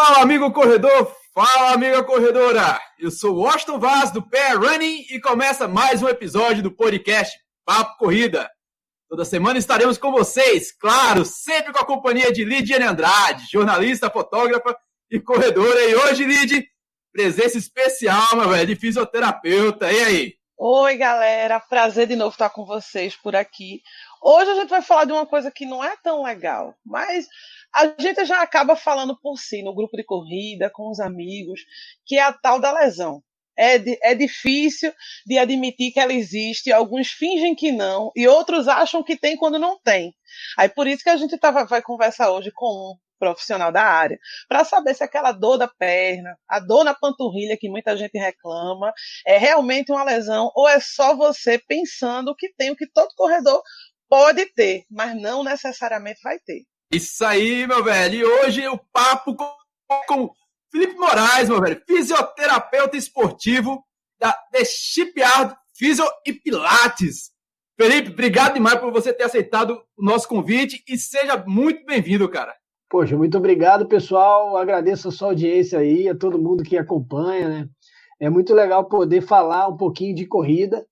Fala, amigo corredor! Fala, amiga corredora! Eu sou o Washington Vaz, do Pé Running, e começa mais um episódio do podcast Papo Corrida. Toda semana estaremos com vocês, claro, sempre com a companhia de Lidiane Andrade, jornalista, fotógrafa e corredora. E hoje, Lid, presença especial, meu velho, de fisioterapeuta. E aí? Oi, galera, prazer de novo estar com vocês por aqui. Hoje a gente vai falar de uma coisa que não é tão legal, mas a gente já acaba falando por si, no grupo de corrida, com os amigos, que é a tal da lesão. É difícil de admitir que ela existe, alguns fingem que não, e outros acham que tem quando não tem. Aí por isso que a gente vai conversar hoje com um profissional da área, para saber se aquela dor da perna, a dor na panturrilha que muita gente reclama, é realmente uma lesão ou é só você pensando que tem o que todo corredor pode ter, mas não necessariamente vai ter. Isso aí, meu velho. E hoje o papo com Felipe Moraes, meu velho, fisioterapeuta esportivo da The Shipyard Physio e Pilates. Felipe, obrigado demais por você ter aceitado o nosso convite e seja muito bem-vindo, cara. Poxa, muito obrigado, pessoal. Agradeço a sua audiência aí, a todo mundo que acompanha, né? É muito legal poder falar um pouquinho de corrida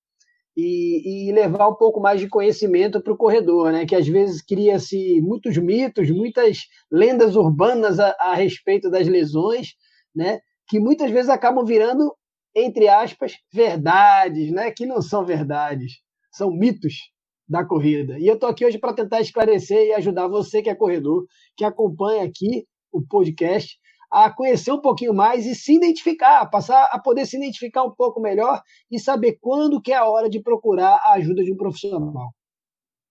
e levar um pouco mais de conhecimento para o corredor, né? Que às vezes cria-se muitos mitos, muitas lendas urbanas a respeito das lesões, né? Que muitas vezes acabam virando, entre aspas, verdades, né? Que não são verdades, são mitos da corrida. E eu estou aqui hoje para tentar esclarecer e ajudar você que é corredor, que acompanha aqui o podcast, a conhecer um pouquinho mais e se identificar, passar a poder se identificar um pouco melhor e saber quando que é a hora de procurar a ajuda de um profissional.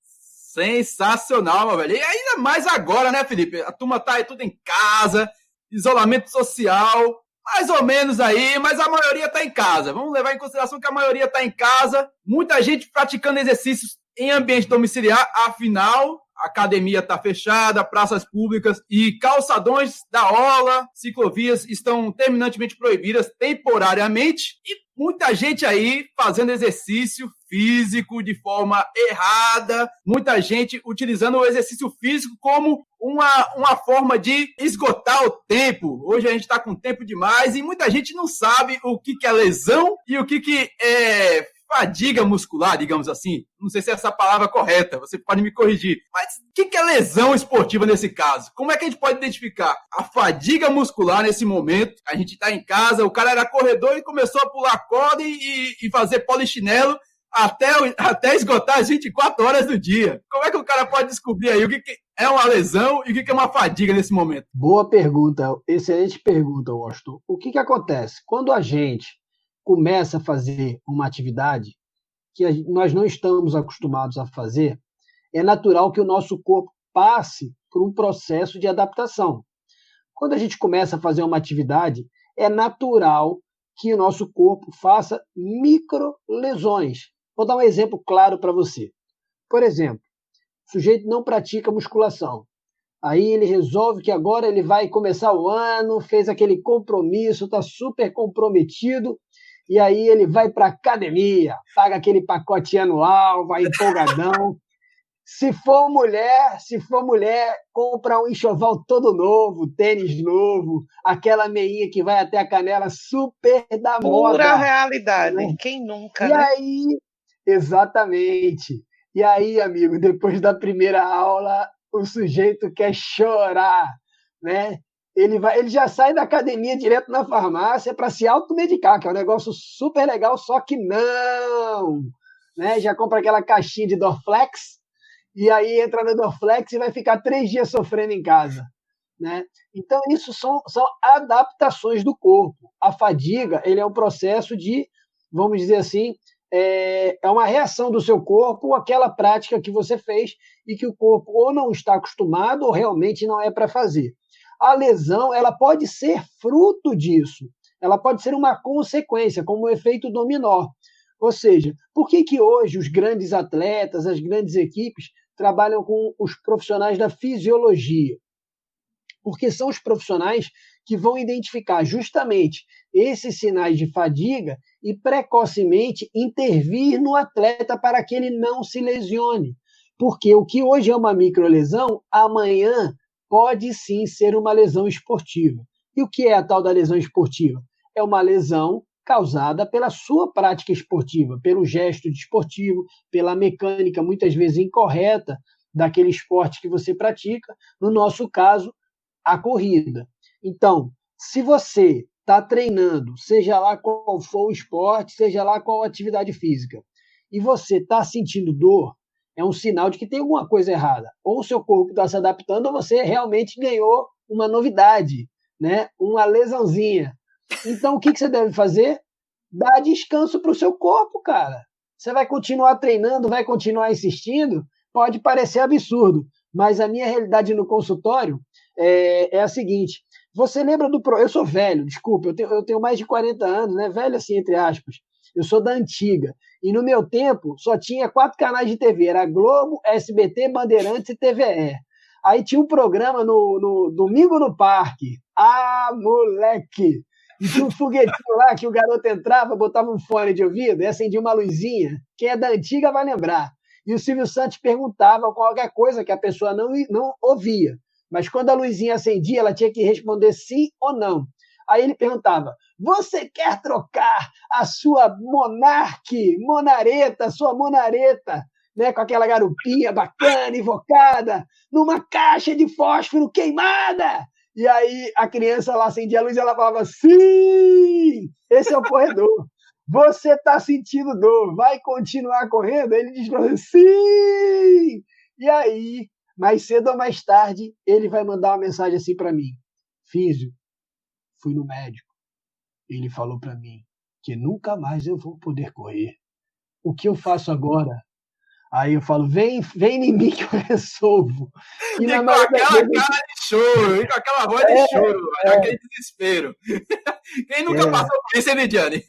Sensacional, meu velho. E ainda mais agora, né, Felipe? A turma tá aí tudo em casa, isolamento social, mais ou menos aí, mas a maioria tá em casa. Vamos levar em consideração que a maioria tá em casa, muita gente praticando exercícios em ambiente domiciliar, afinal, a academia está fechada, praças públicas e calçadões da orla, ciclovias estão terminantemente proibidas temporariamente e muita gente aí fazendo exercício físico de forma errada, muita gente utilizando o exercício físico como uma forma de esgotar o tempo. Hoje a gente está com tempo demais e muita gente não sabe o que é lesão e o que é fadiga muscular, digamos assim. Não sei se é essa palavra correta, você pode me corrigir. Mas o que é lesão esportiva nesse caso? Como é que a gente pode identificar a fadiga muscular nesse momento? A gente está em casa, o cara era corredor e começou a pular corda e fazer polichinelo até esgotar as 24 horas do dia. Como é que o cara pode descobrir aí o que é uma lesão e o que é uma fadiga nesse momento? Boa pergunta, excelente pergunta, Washington. O que acontece? Quando a gente começa a fazer uma atividade que nós não estamos acostumados a fazer, é natural que o nosso corpo passe por um processo de adaptação. Quando a gente começa a fazer uma atividade, é natural que o nosso corpo faça microlesões. Vou dar um exemplo claro para você. Por exemplo, o sujeito não pratica musculação. Aí ele resolve que agora ele vai começar o ano, fez aquele compromisso, está super comprometido, e aí ele vai para a academia, paga aquele pacote anual, vai empolgadão. Se for mulher, compra um enxoval todo novo, tênis novo, aquela meinha que vai até a canela, super da moda. Pura realidade, né? Quem nunca, e né? Aí, exatamente. E aí, amigo, depois da primeira aula, o sujeito quer chorar, né? Ele já sai da academia direto na farmácia para se automedicar, que é um negócio super legal, só que não, né? Já compra aquela caixinha de Dorflex, e aí entra no Dorflex e vai ficar 3 dias sofrendo em casa, né? Então, isso são adaptações do corpo. A fadiga, ele é um processo de, vamos dizer assim, é uma reação do seu corpo àquela prática que você fez e que o corpo ou não está acostumado ou realmente não é para fazer. A lesão, ela pode ser fruto disso, ela pode ser uma consequência, como o efeito dominó. Ou seja, por que hoje os grandes atletas, as grandes equipes, trabalham com os profissionais da fisiologia? Porque são os profissionais que vão identificar justamente esses sinais de fadiga e precocemente intervir no atleta para que ele não se lesione. Porque o que hoje é uma microlesão, amanhã pode sim ser uma lesão esportiva. E o que é a tal da lesão esportiva? É uma lesão causada pela sua prática esportiva, pelo gesto desportivo, pela mecânica muitas vezes incorreta daquele esporte que você pratica, no nosso caso, a corrida. Então, se você está treinando, seja lá qual for o esporte, seja lá qual a atividade física, e você está sentindo dor, é um sinal de que tem alguma coisa errada. Ou o seu corpo está se adaptando, ou você realmente ganhou uma novidade, né? Uma lesãozinha. Então, o que você deve fazer? Dar descanso para o seu corpo, cara. Você vai continuar treinando, vai continuar insistindo? Pode parecer absurdo, mas a minha realidade no consultório é a seguinte. Você lembra do... Eu sou velho, desculpa, eu tenho mais de 40 anos, né? Velho assim, entre aspas. Eu sou da antiga. E no meu tempo, só tinha 4 canais de TV. Era Globo, SBT, Bandeirantes e TVE. Aí tinha um programa no Domingo no Parque. Ah, moleque! E tinha um foguetinho lá que o garoto entrava, botava um fone de ouvido e acendia uma luzinha. Quem é da antiga vai lembrar. E o Silvio Santos perguntava qualquer coisa que a pessoa não ouvia. Mas quando a luzinha acendia, ela tinha que responder sim ou não. Aí ele perguntava, você quer trocar a sua monareta, né, com aquela garupinha bacana, invocada, numa caixa de fósforo queimada? E aí a criança lá acendia a luz e ela falava, sim, esse é o corredor. Você está sentindo dor, vai continuar correndo? Ele diz para você, sim! E aí, mais cedo ou mais tarde, ele vai mandar uma mensagem assim para mim. Físio, fui no médico. Ele falou para mim que nunca mais eu vou poder correr. O que eu faço agora? Aí eu falo, vem em mim que eu resolvo. E com aquela cara de choro, e com aquela voz de choro, aquele desespero. Quem nunca passou por isso, Lidiane?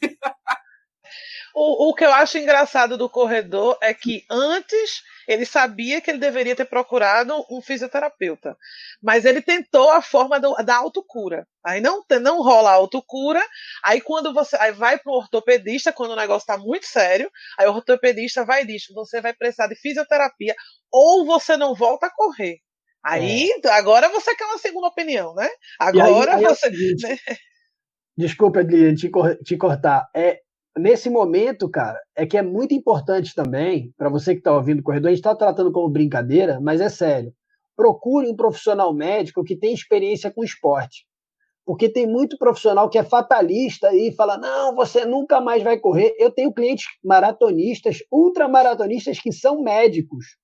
O que eu acho engraçado do corredor é que antes ele sabia que ele deveria ter procurado um fisioterapeuta, mas ele tentou a forma da autocura. Aí não rola a autocura, aí quando aí vai para o ortopedista, quando o negócio está muito sério, aí o ortopedista vai e diz, você vai precisar de fisioterapia ou você não volta a correr. Aí, agora você quer uma segunda opinião, né? Agora aí você... né? Desculpa, Adriane, te cortar. Nesse momento, cara, é que é muito importante também, para você que está ouvindo o corredor, a gente está tratando como brincadeira, mas é sério. Procure um profissional médico que tem experiência com esporte. Porque tem muito profissional que é fatalista e fala, não, você nunca mais vai correr. Eu tenho clientes maratonistas, ultramaratonistas que são médicos,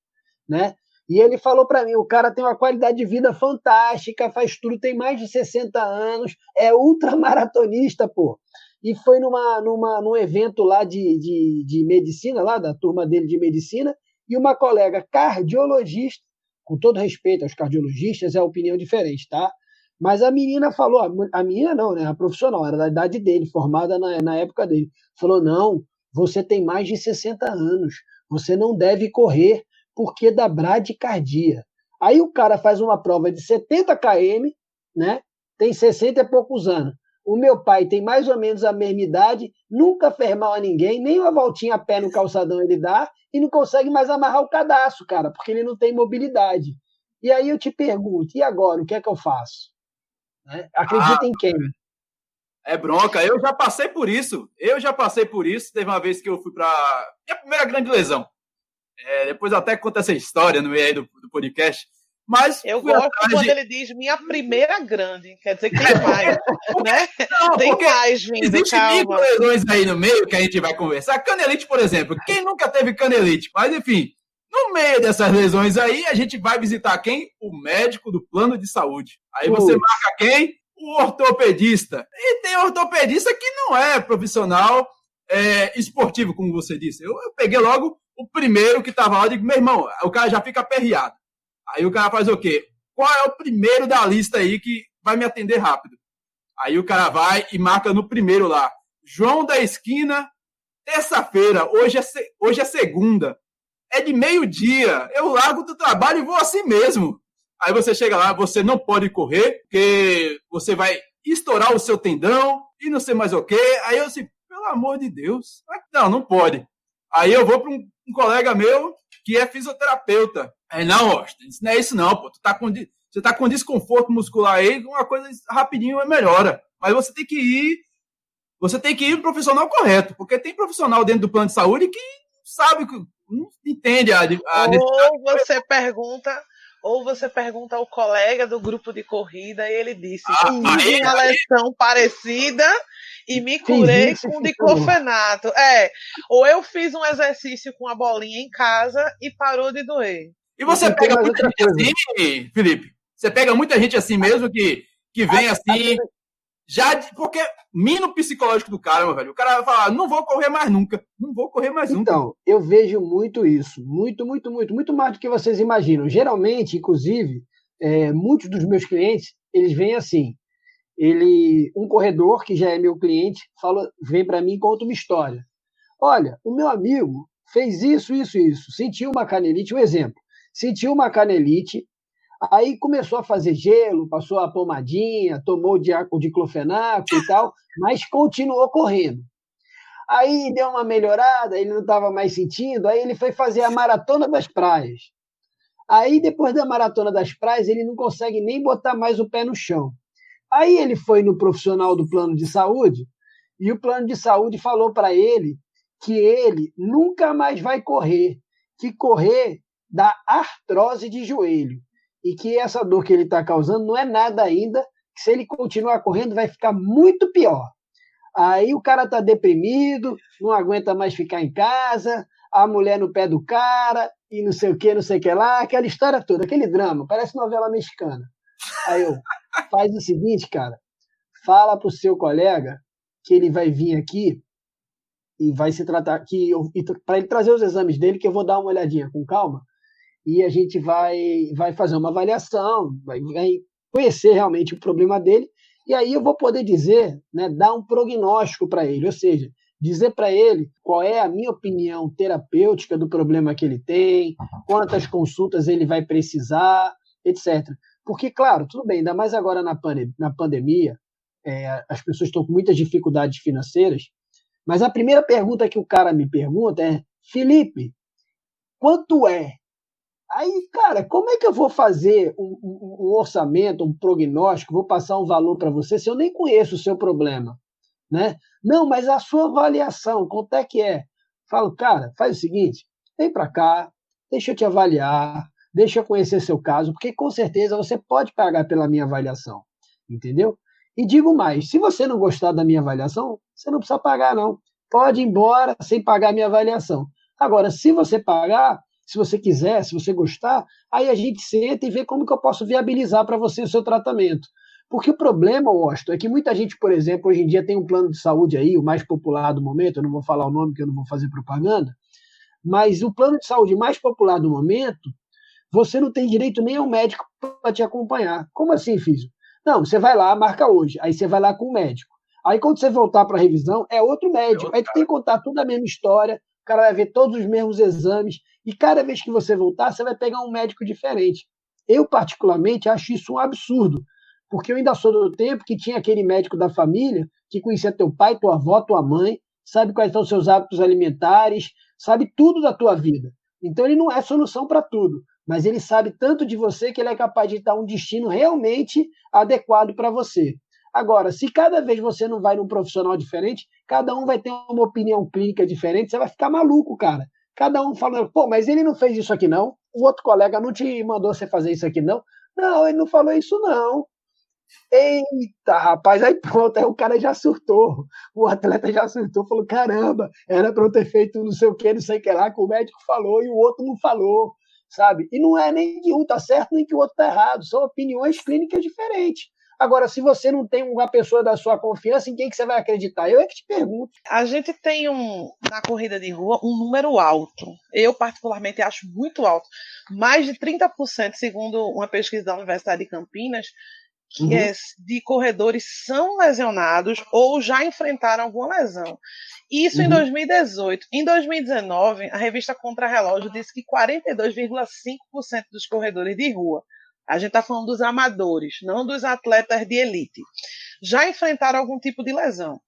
né? E ele falou para mim, o cara tem uma qualidade de vida fantástica, faz tudo, tem mais de 60 anos, é ultramaratonista, pô. E foi num evento lá de medicina, lá da turma dele de medicina, e uma colega cardiologista, com todo respeito aos cardiologistas, é a opinião diferente, tá? Mas a menina falou, a menina não, né? A profissional, era da idade dele, formada na época dele. Falou, não, você tem mais de 60 anos, você não deve correr porque dá bradicardia. Aí o cara faz uma prova de 70 km, né? Tem 60 e poucos anos. O meu pai tem mais ou menos a mesma idade, nunca fez mal a ninguém, nem uma voltinha a pé no calçadão ele dá, e não consegue mais amarrar o cadastro, cara, porque ele não tem mobilidade. E aí eu te pergunto, e agora, o que é que eu faço? Acredita em quem? É bronca, eu já passei por isso. Teve uma vez que eu fui para minha primeira grande lesão. Depois até conta essa história no meio aí do podcast. Mas eu gosto quando ele diz minha primeira grande, quer dizer que tem mais, né? Não, tem mais vindo, existem calma. lesões aí no meio que a gente vai conversar. Canelite, por exemplo. Quem nunca teve canelite? Mas, enfim, no meio dessas lesões aí, a gente vai visitar quem? O médico do plano de saúde. Aí você marca quem? O ortopedista. E tem ortopedista que não é profissional esportivo, como você disse. Eu peguei logo o primeiro que estava lá e digo, meu irmão, o cara já fica aperreado. Aí o cara faz o quê? Qual é o primeiro da lista aí que vai me atender rápido? Aí o cara vai e marca no primeiro lá. João da Esquina, terça-feira, hoje é segunda. É de meio-dia. Eu largo do trabalho e vou assim mesmo. Aí você chega lá, você não pode correr, porque você vai estourar o seu tendão e não sei mais o quê. Aí eu assim, pelo amor de Deus. Não pode. Aí eu vou para um colega meu que é fisioterapeuta. Aí, não, Austin, isso não é isso não, pô. Tu tá com Você tá com desconforto muscular aí, uma coisa rapidinho melhora. Mas você tem que ir pro profissional correto, porque tem profissional dentro do plano de saúde que sabe, não entende a Ou você pergunta ao colega do grupo de corrida e ele disse: tive uma lesão parecida e me curei com diclofenaco. Ou eu fiz um exercício com a bolinha em casa e parou de doer. E você pega muita gente assim, Felipe? Você pega muita gente assim mesmo que vem assim, já porque mina o psicológico do cara, meu velho. O cara vai falar, não vou correr mais nunca. Então, eu vejo muito isso. Muito mais do que vocês imaginam. Geralmente, inclusive, muitos dos meus clientes, eles vêm assim. Um corredor, que já é meu cliente, vem para mim e conta uma história. Olha, o meu amigo fez isso. Sentiu uma canelite, um exemplo. Sentiu uma canelite, aí começou a fazer gelo, passou a pomadinha, tomou o diclofenaco e tal, mas continuou correndo. Aí deu uma melhorada, ele não estava mais sentindo, aí ele foi fazer a Maratona das Praias. Aí, depois da Maratona das Praias, ele não consegue nem botar mais o pé no chão. Aí ele foi no profissional do plano de saúde, e o plano de saúde falou para ele que ele nunca mais vai correr, que correr dá artrose de joelho, e que essa dor que ele está causando não é nada ainda, que se ele continuar correndo vai ficar muito pior. Aí o cara está deprimido, não aguenta mais ficar em casa, a mulher no pé do cara, e não sei o que lá, aquela história toda, aquele drama, parece novela mexicana. Aí faz o seguinte, cara, fala pro seu colega que ele vai vir aqui e vai se tratar, para ele trazer os exames dele, que eu vou dar uma olhadinha com calma, e a gente vai fazer uma avaliação, vai conhecer realmente o problema dele, e aí eu vou poder dizer, né, dar um prognóstico para ele, ou seja, dizer para ele qual é a minha opinião terapêutica do problema que ele tem, quantas consultas ele vai precisar, etc. Porque, claro, tudo bem, ainda mais agora na pandemia, as pessoas estão com muitas dificuldades financeiras, mas a primeira pergunta que o cara me pergunta é: Felipe, quanto é? Aí, cara, como é que eu vou fazer um orçamento, um prognóstico, vou passar um valor para você se eu nem conheço o seu problema, né? Não, mas a sua avaliação, quanto é que é? Falo, cara, faz o seguinte, vem para cá, deixa eu te avaliar, deixa eu conhecer seu caso, porque com certeza você pode pagar pela minha avaliação, entendeu? E digo mais, se você não gostar da minha avaliação, você não precisa pagar, não. Pode ir embora sem pagar a minha avaliação. Agora, se você pagar, se você quiser, se você gostar, aí a gente senta e vê como que eu posso viabilizar para você o seu tratamento. Porque o problema, Washington, é que muita gente, por exemplo, hoje em dia tem um plano de saúde aí, o mais popular do momento, eu não vou falar o nome, que eu não vou fazer propaganda, mas o plano de saúde mais popular do momento, você não tem direito nem ao médico para te acompanhar. Como assim, Físio? Não, você vai lá, marca hoje, aí você vai lá com o médico. Aí quando você voltar para a revisão, é outro médico. Aí tu tem que contar tudo a mesma história, o cara vai ver todos os mesmos exames, e cada vez que você voltar, você vai pegar um médico diferente. Eu, particularmente, acho isso um absurdo, porque eu ainda sou do tempo que tinha aquele médico da família que conhecia teu pai, tua avó, tua mãe, sabe quais são os seus hábitos alimentares, sabe tudo da tua vida. Então ele não é solução para tudo, mas ele sabe tanto de você que ele é capaz de dar um destino realmente adequado para você. Agora, se cada vez você não vai num profissional diferente, cada um vai ter uma opinião clínica diferente, você vai ficar maluco, cara. Cada um falando, pô, mas ele não fez isso aqui não, o outro colega não te mandou você fazer isso aqui não. Não, ele não falou isso não. Eita, rapaz, aí pronto, aí o cara já surtou, o atleta já surtou, falou, caramba, era para eu ter feito não sei o que lá, que o médico falou e o outro não falou, sabe? E não é nem que um tá certo, nem que o outro tá errado, são opiniões clínicas diferentes. Agora, se você não tem uma pessoa da sua confiança, em quem que você vai acreditar? Eu é que te pergunto. A gente tem na corrida de rua um número alto. Eu, particularmente, acho muito alto. Mais de 30%, segundo uma pesquisa da Universidade de Campinas, que de corredores são lesionados ou já enfrentaram alguma lesão. Isso em 2018. Em 2019, a revista Contra-Relógio disse que 42,5% dos corredores de rua, a gente está falando dos amadores, não dos atletas de elite, já enfrentaram algum tipo de lesão.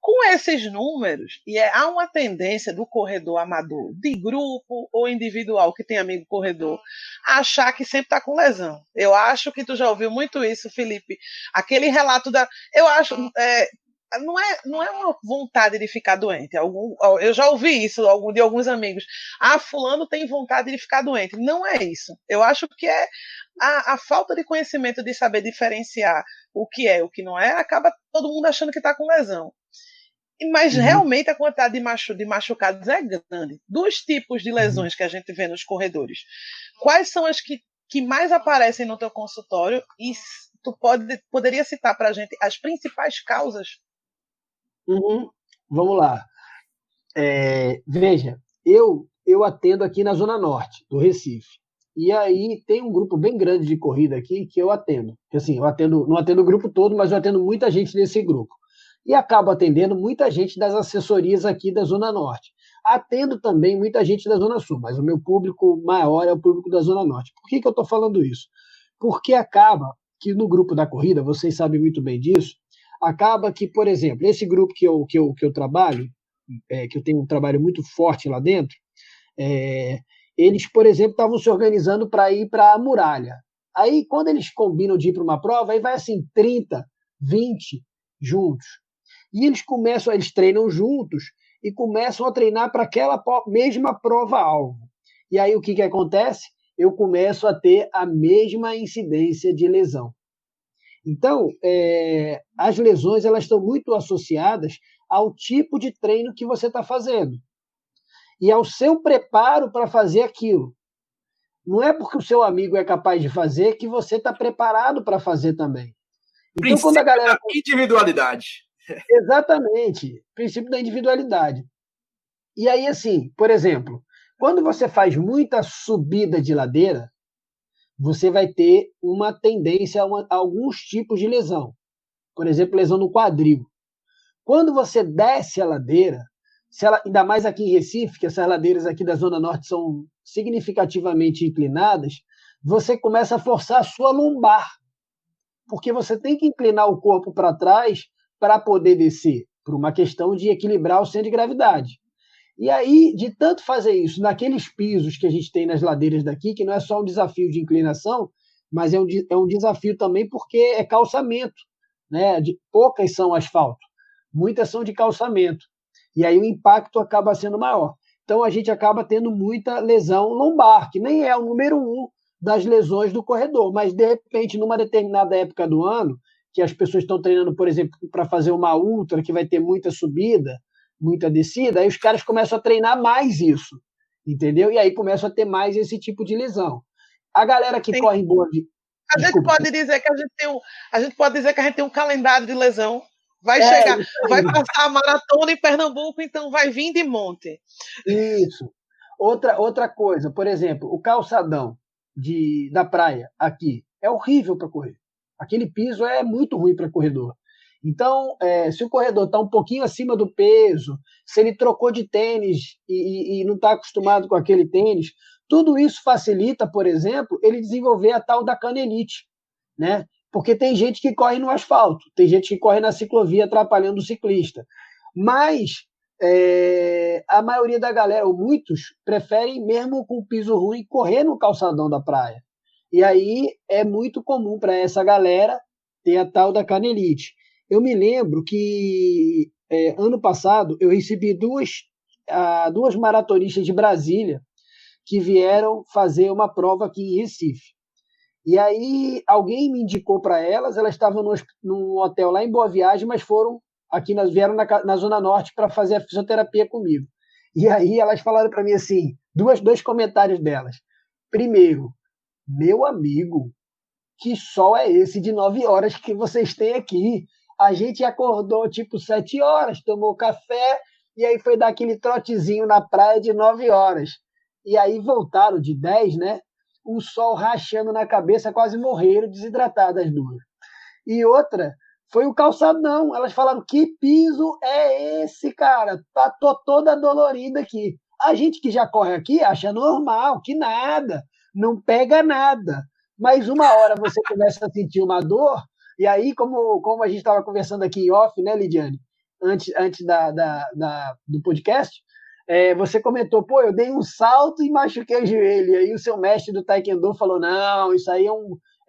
Com esses números, há uma tendência do corredor amador, de grupo ou individual, que tem amigo corredor, a achar que sempre está com lesão. Eu acho que tu já ouviu muito isso, Felipe. Aquele relato da. Eu acho. Não é uma vontade de ficar doente. Eu já ouvi isso de alguns amigos. Fulano tem vontade de ficar doente. Não é isso. Eu acho que é a falta de conhecimento de saber diferenciar o que é e o que não é, acaba todo mundo achando que está com lesão. Mas realmente a quantidade de machucados é grande. Dos tipos de lesões que a gente vê nos corredores, quais são as que mais aparecem no teu consultório? E tu poderia citar para a gente as principais causas? Vamos lá. Veja, eu atendo aqui na Zona Norte do Recife. E aí tem um grupo bem grande de corrida aqui que eu atendo. Assim, não atendo o grupo todo, mas eu atendo muita gente nesse grupo. E acabo atendendo muita gente das assessorias aqui da Zona Norte. Atendo também muita gente da Zona Sul, mas o meu público maior é o público da Zona Norte. Por que eu estou falando isso? Porque acaba que no grupo da corrida, vocês sabem muito bem disso, acaba que, por exemplo, esse grupo que eu trabalho, que eu tenho um trabalho muito forte lá dentro, eles, por exemplo, estavam se organizando para ir para a muralha. Aí, quando eles combinam de ir para uma prova, aí vai assim, 30, 20 juntos. E eles treinam juntos e começam a treinar para aquela mesma prova-alvo. E aí o que acontece? Eu começo a ter a mesma incidência de lesão. Então, as lesões elas estão muito associadas ao tipo de treino que você está fazendo e ao seu preparo para fazer aquilo. Não é porque o seu amigo é capaz de fazer que você está preparado para fazer também. Então, princípio quando a galera... da individualidade. Exatamente, princípio da individualidade. E aí, assim, por exemplo, quando você faz muita subida de ladeira, você vai ter uma tendência a alguns tipos de lesão. Por exemplo, lesão no quadril. Quando você desce a ladeira, ainda mais aqui em Recife, que essas ladeiras aqui da Zona Norte são significativamente inclinadas, você começa a forçar a sua lombar, porque você tem que inclinar o corpo para trás para poder descer, por uma questão de equilibrar o centro de gravidade. E aí, de tanto fazer isso naqueles pisos que a gente tem nas ladeiras daqui, que não é só um desafio de inclinação, mas é um desafio também porque é calçamento, né? Poucas são asfalto, muitas são de calçamento. E aí o impacto acaba sendo maior. Então a gente acaba tendo muita lesão lombar, que nem é o número 1 das lesões do corredor, mas de repente, numa determinada época do ano, que as pessoas estão treinando, por exemplo, para fazer uma ultra, que vai ter muita subida, muita descida, aí os caras começam a treinar mais isso, entendeu? E aí começam a ter mais esse tipo de lesão. A galera que corre em boa... A gente pode dizer que a gente tem um calendário de lesão. Vai chegar, vai passar a maratona em Pernambuco, então vai vir de monte. Isso. Outra coisa, por exemplo, o calçadão da praia aqui é horrível para correr. Aquele piso é muito ruim para corredor. Então, se o corredor está um pouquinho acima do peso, se ele trocou de tênis e não está acostumado com aquele tênis, tudo isso facilita, por exemplo, ele desenvolver a tal da canelite, né? Porque tem gente que corre no asfalto, tem gente que corre na ciclovia atrapalhando o ciclista. Mas a maioria da galera, ou muitos, preferem, mesmo com piso ruim, correr no calçadão da praia. E aí é muito comum para essa galera ter a tal da canelite. Eu me lembro que ano passado eu recebi duas maratonistas de Brasília que vieram fazer uma prova aqui em Recife. E aí alguém me indicou para elas estavam num hotel lá em Boa Viagem, mas vieram na Zona Norte para fazer a fisioterapia comigo. E aí elas falaram para mim assim, dois comentários delas. Primeiro, meu amigo, que sol é esse de 9 horas que vocês têm aqui? A gente acordou tipo 7 horas, tomou café e aí foi dar aquele trotezinho na praia de 9 horas. E aí voltaram de 10, né? Um sol rachando na cabeça, quase morreram desidratadas as duas. E outra foi o calçadão. Elas falaram, que piso é esse, cara? Tô toda dolorida aqui. A gente que já corre aqui acha normal, que nada, não pega nada. Mas uma hora você começa a sentir uma dor, e aí, como a gente estava conversando aqui em off, né, Lidiane? antes do podcast, você comentou, pô, eu dei um salto e machuquei o joelho. E aí o seu mestre do Taekwondo falou, não, isso aí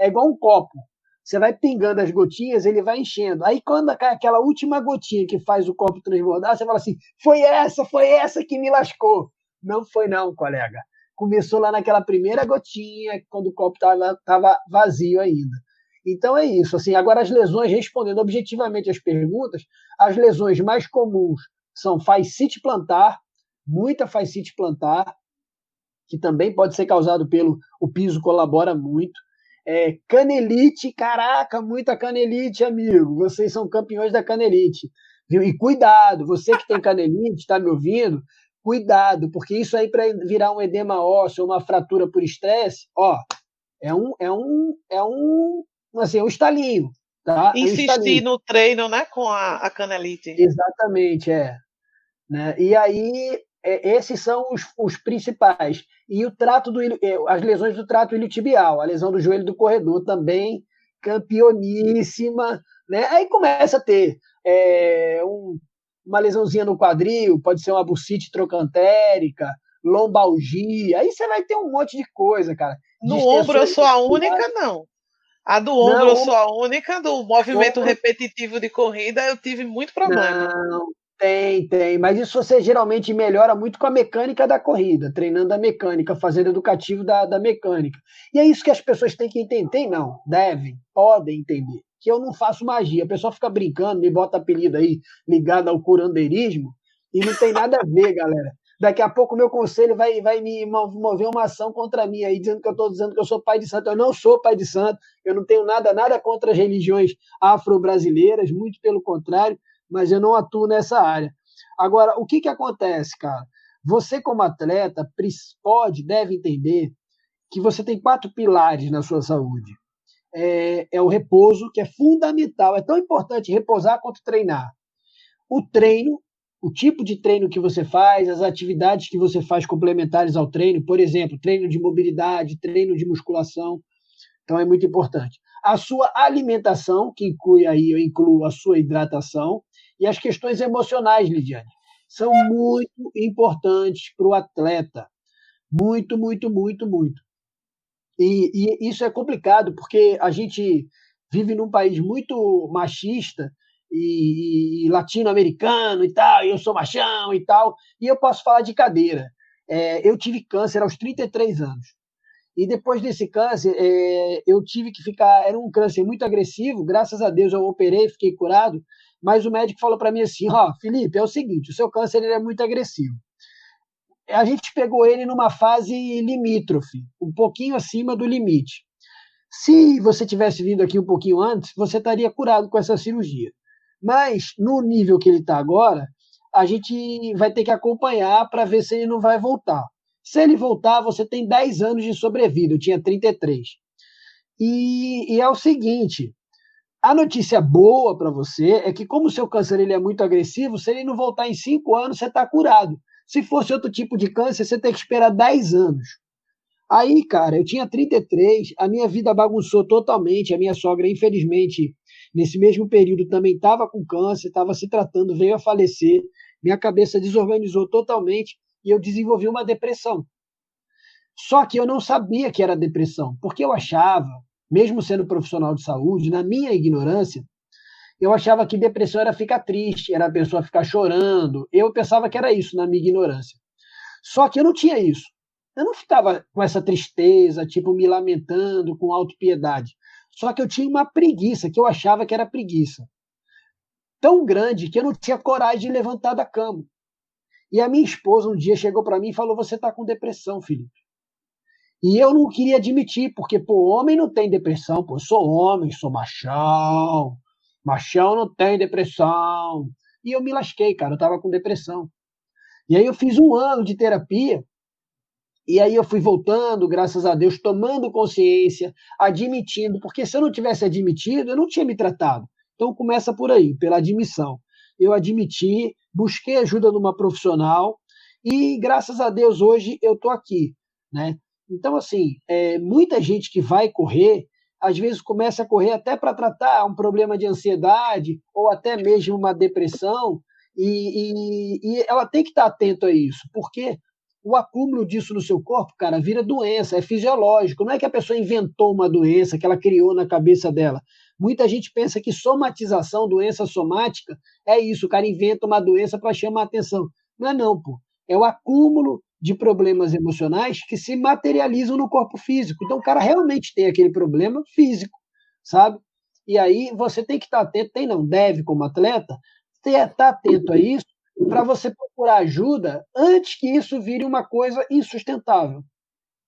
é igual um copo. Você vai pingando as gotinhas, ele vai enchendo. Aí quando cai aquela última gotinha que faz o copo transbordar, você fala assim, foi essa que me lascou. Não foi não, colega. Começou lá naquela primeira gotinha, quando o copo estava vazio ainda. Então é isso. Assim, agora as lesões, respondendo objetivamente as perguntas, as lesões mais comuns são fascite plantar, muita fascite plantar, que também pode ser causado pelo o piso colabora muito. Canelite, caraca, muita canelite, amigo. Vocês são campeões da canelite. Viu? E cuidado, você que tem canelite, está me ouvindo? Cuidado, porque isso aí para virar um edema ósseo, uma fratura por estresse, ó, é um estalinho, tá? Insistir no treino, né, com a canelite. Exatamente, né? E aí, esses são os principais. E as lesões do trato iliotibial, a lesão do joelho do corredor também, campeoníssima, né? Aí começa a ter uma lesãozinha no quadril, pode ser uma bursite trocantérica, lombalgia, aí você vai ter um monte de coisa, cara. No ombro eu sou a única, não. A do ombro eu sou a única, do movimento repetitivo de corrida eu tive muito problema. Não, tem, mas isso você geralmente melhora muito com a mecânica da corrida, treinando a mecânica, fazendo educativo da mecânica. E é isso que as pessoas têm que entender, não, podem entender, que eu não faço magia, a pessoa fica brincando, me bota apelido aí ligado ao curandeirismo, e não tem nada a ver, galera. Daqui a pouco o meu conselho vai me mover uma ação contra mim aí, dizendo que eu estou dizendo que eu sou pai de santo. Eu não sou pai de santo, eu não tenho nada contra as religiões afro-brasileiras, muito pelo contrário, mas eu não atuo nessa área. Agora, o que acontece, cara? Você, como atleta, deve entender que você tem 4 pilares na sua saúde. O repouso, que é fundamental, é tão importante repousar quanto treinar. O treino, o tipo de treino que você faz, as atividades que você faz complementares ao treino, por exemplo, treino de mobilidade, treino de musculação, então é muito importante. A sua alimentação, que eu incluo a sua hidratação, e as questões emocionais, Lidiane, são muito importantes para o atleta. Muito, muito, muito, muito. E isso é complicado, porque a gente vive num país muito machista e latino-americano e tal, e eu sou machão e tal, e eu posso falar de cadeira. Eu tive câncer aos 33 anos. E depois desse câncer, eu tive que ficar... Era um câncer muito agressivo, graças a Deus eu operei, fiquei curado, mas o médico falou para mim assim, Felipe, é o seguinte, o seu câncer ele é muito agressivo. A gente pegou ele numa fase limítrofe, um pouquinho acima do limite. Se você tivesse vindo aqui um pouquinho antes, você estaria curado com essa cirurgia. Mas, no nível que ele está agora, a gente vai ter que acompanhar para ver se ele não vai voltar. Se ele voltar, você tem 10 anos de sobrevida, eu tinha 33. E é o seguinte, a notícia boa para você é que como o seu câncer ele é muito agressivo, se ele não voltar em 5 anos, você está curado. Se fosse outro tipo de câncer, você tem que esperar 10 anos. Aí, cara, eu tinha 33, a minha vida bagunçou totalmente, a minha sogra, infelizmente, nesse mesmo período também estava com câncer, estava se tratando, veio a falecer, minha cabeça desorganizou totalmente e eu desenvolvi uma depressão. Só que eu não sabia que era depressão, porque eu achava, mesmo sendo profissional de saúde, na minha ignorância, eu achava que depressão era ficar triste, era a pessoa ficar chorando. Eu pensava que era isso na minha ignorância. Só que eu não tinha isso. Eu não ficava com essa tristeza, tipo, me lamentando com autopiedade. Só que eu tinha uma preguiça, que eu achava que era preguiça. Tão grande que eu não tinha coragem de levantar da cama. E a minha esposa um dia chegou para mim e falou, você está com depressão, Felipe. E eu não queria admitir, porque, homem não tem depressão, eu sou homem, sou machão. Machão não tem depressão. E eu me lasquei, cara, eu estava com depressão. E aí eu fiz 1 ano de terapia, e aí eu fui voltando, graças a Deus, tomando consciência, admitindo, porque se eu não tivesse admitido, eu não tinha me tratado. Então começa por aí, pela admissão. Eu admiti, busquei ajuda de uma profissional, e graças a Deus hoje eu estou aqui, né? Então, assim, muita gente que vai correr, às vezes começa a correr até para tratar um problema de ansiedade ou até mesmo uma depressão, e ela tem que estar atenta a isso, porque o acúmulo disso no seu corpo, cara, vira doença, é fisiológico. Não é que a pessoa inventou uma doença que ela criou na cabeça dela. Muita gente pensa que somatização, doença somática, é isso, o cara inventa uma doença para chamar a atenção. Não é não, pô. É o acúmulo de problemas emocionais que se materializam no corpo físico. Então o cara realmente tem aquele problema físico, sabe? E aí você tem que estar atento, deve como atleta, estar atento a isso, para você procurar ajuda antes que isso vire uma coisa insustentável,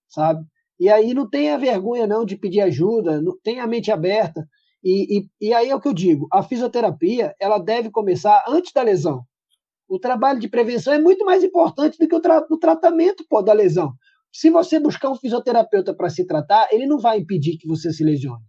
sabe? E aí não tenha vergonha não de pedir ajuda, não tenha a mente aberta. E aí é o que eu digo, a fisioterapia ela deve começar antes da lesão. O trabalho de prevenção é muito mais importante do que o tratamento da lesão. Se você buscar um fisioterapeuta para se tratar, ele não vai impedir que você se lesione.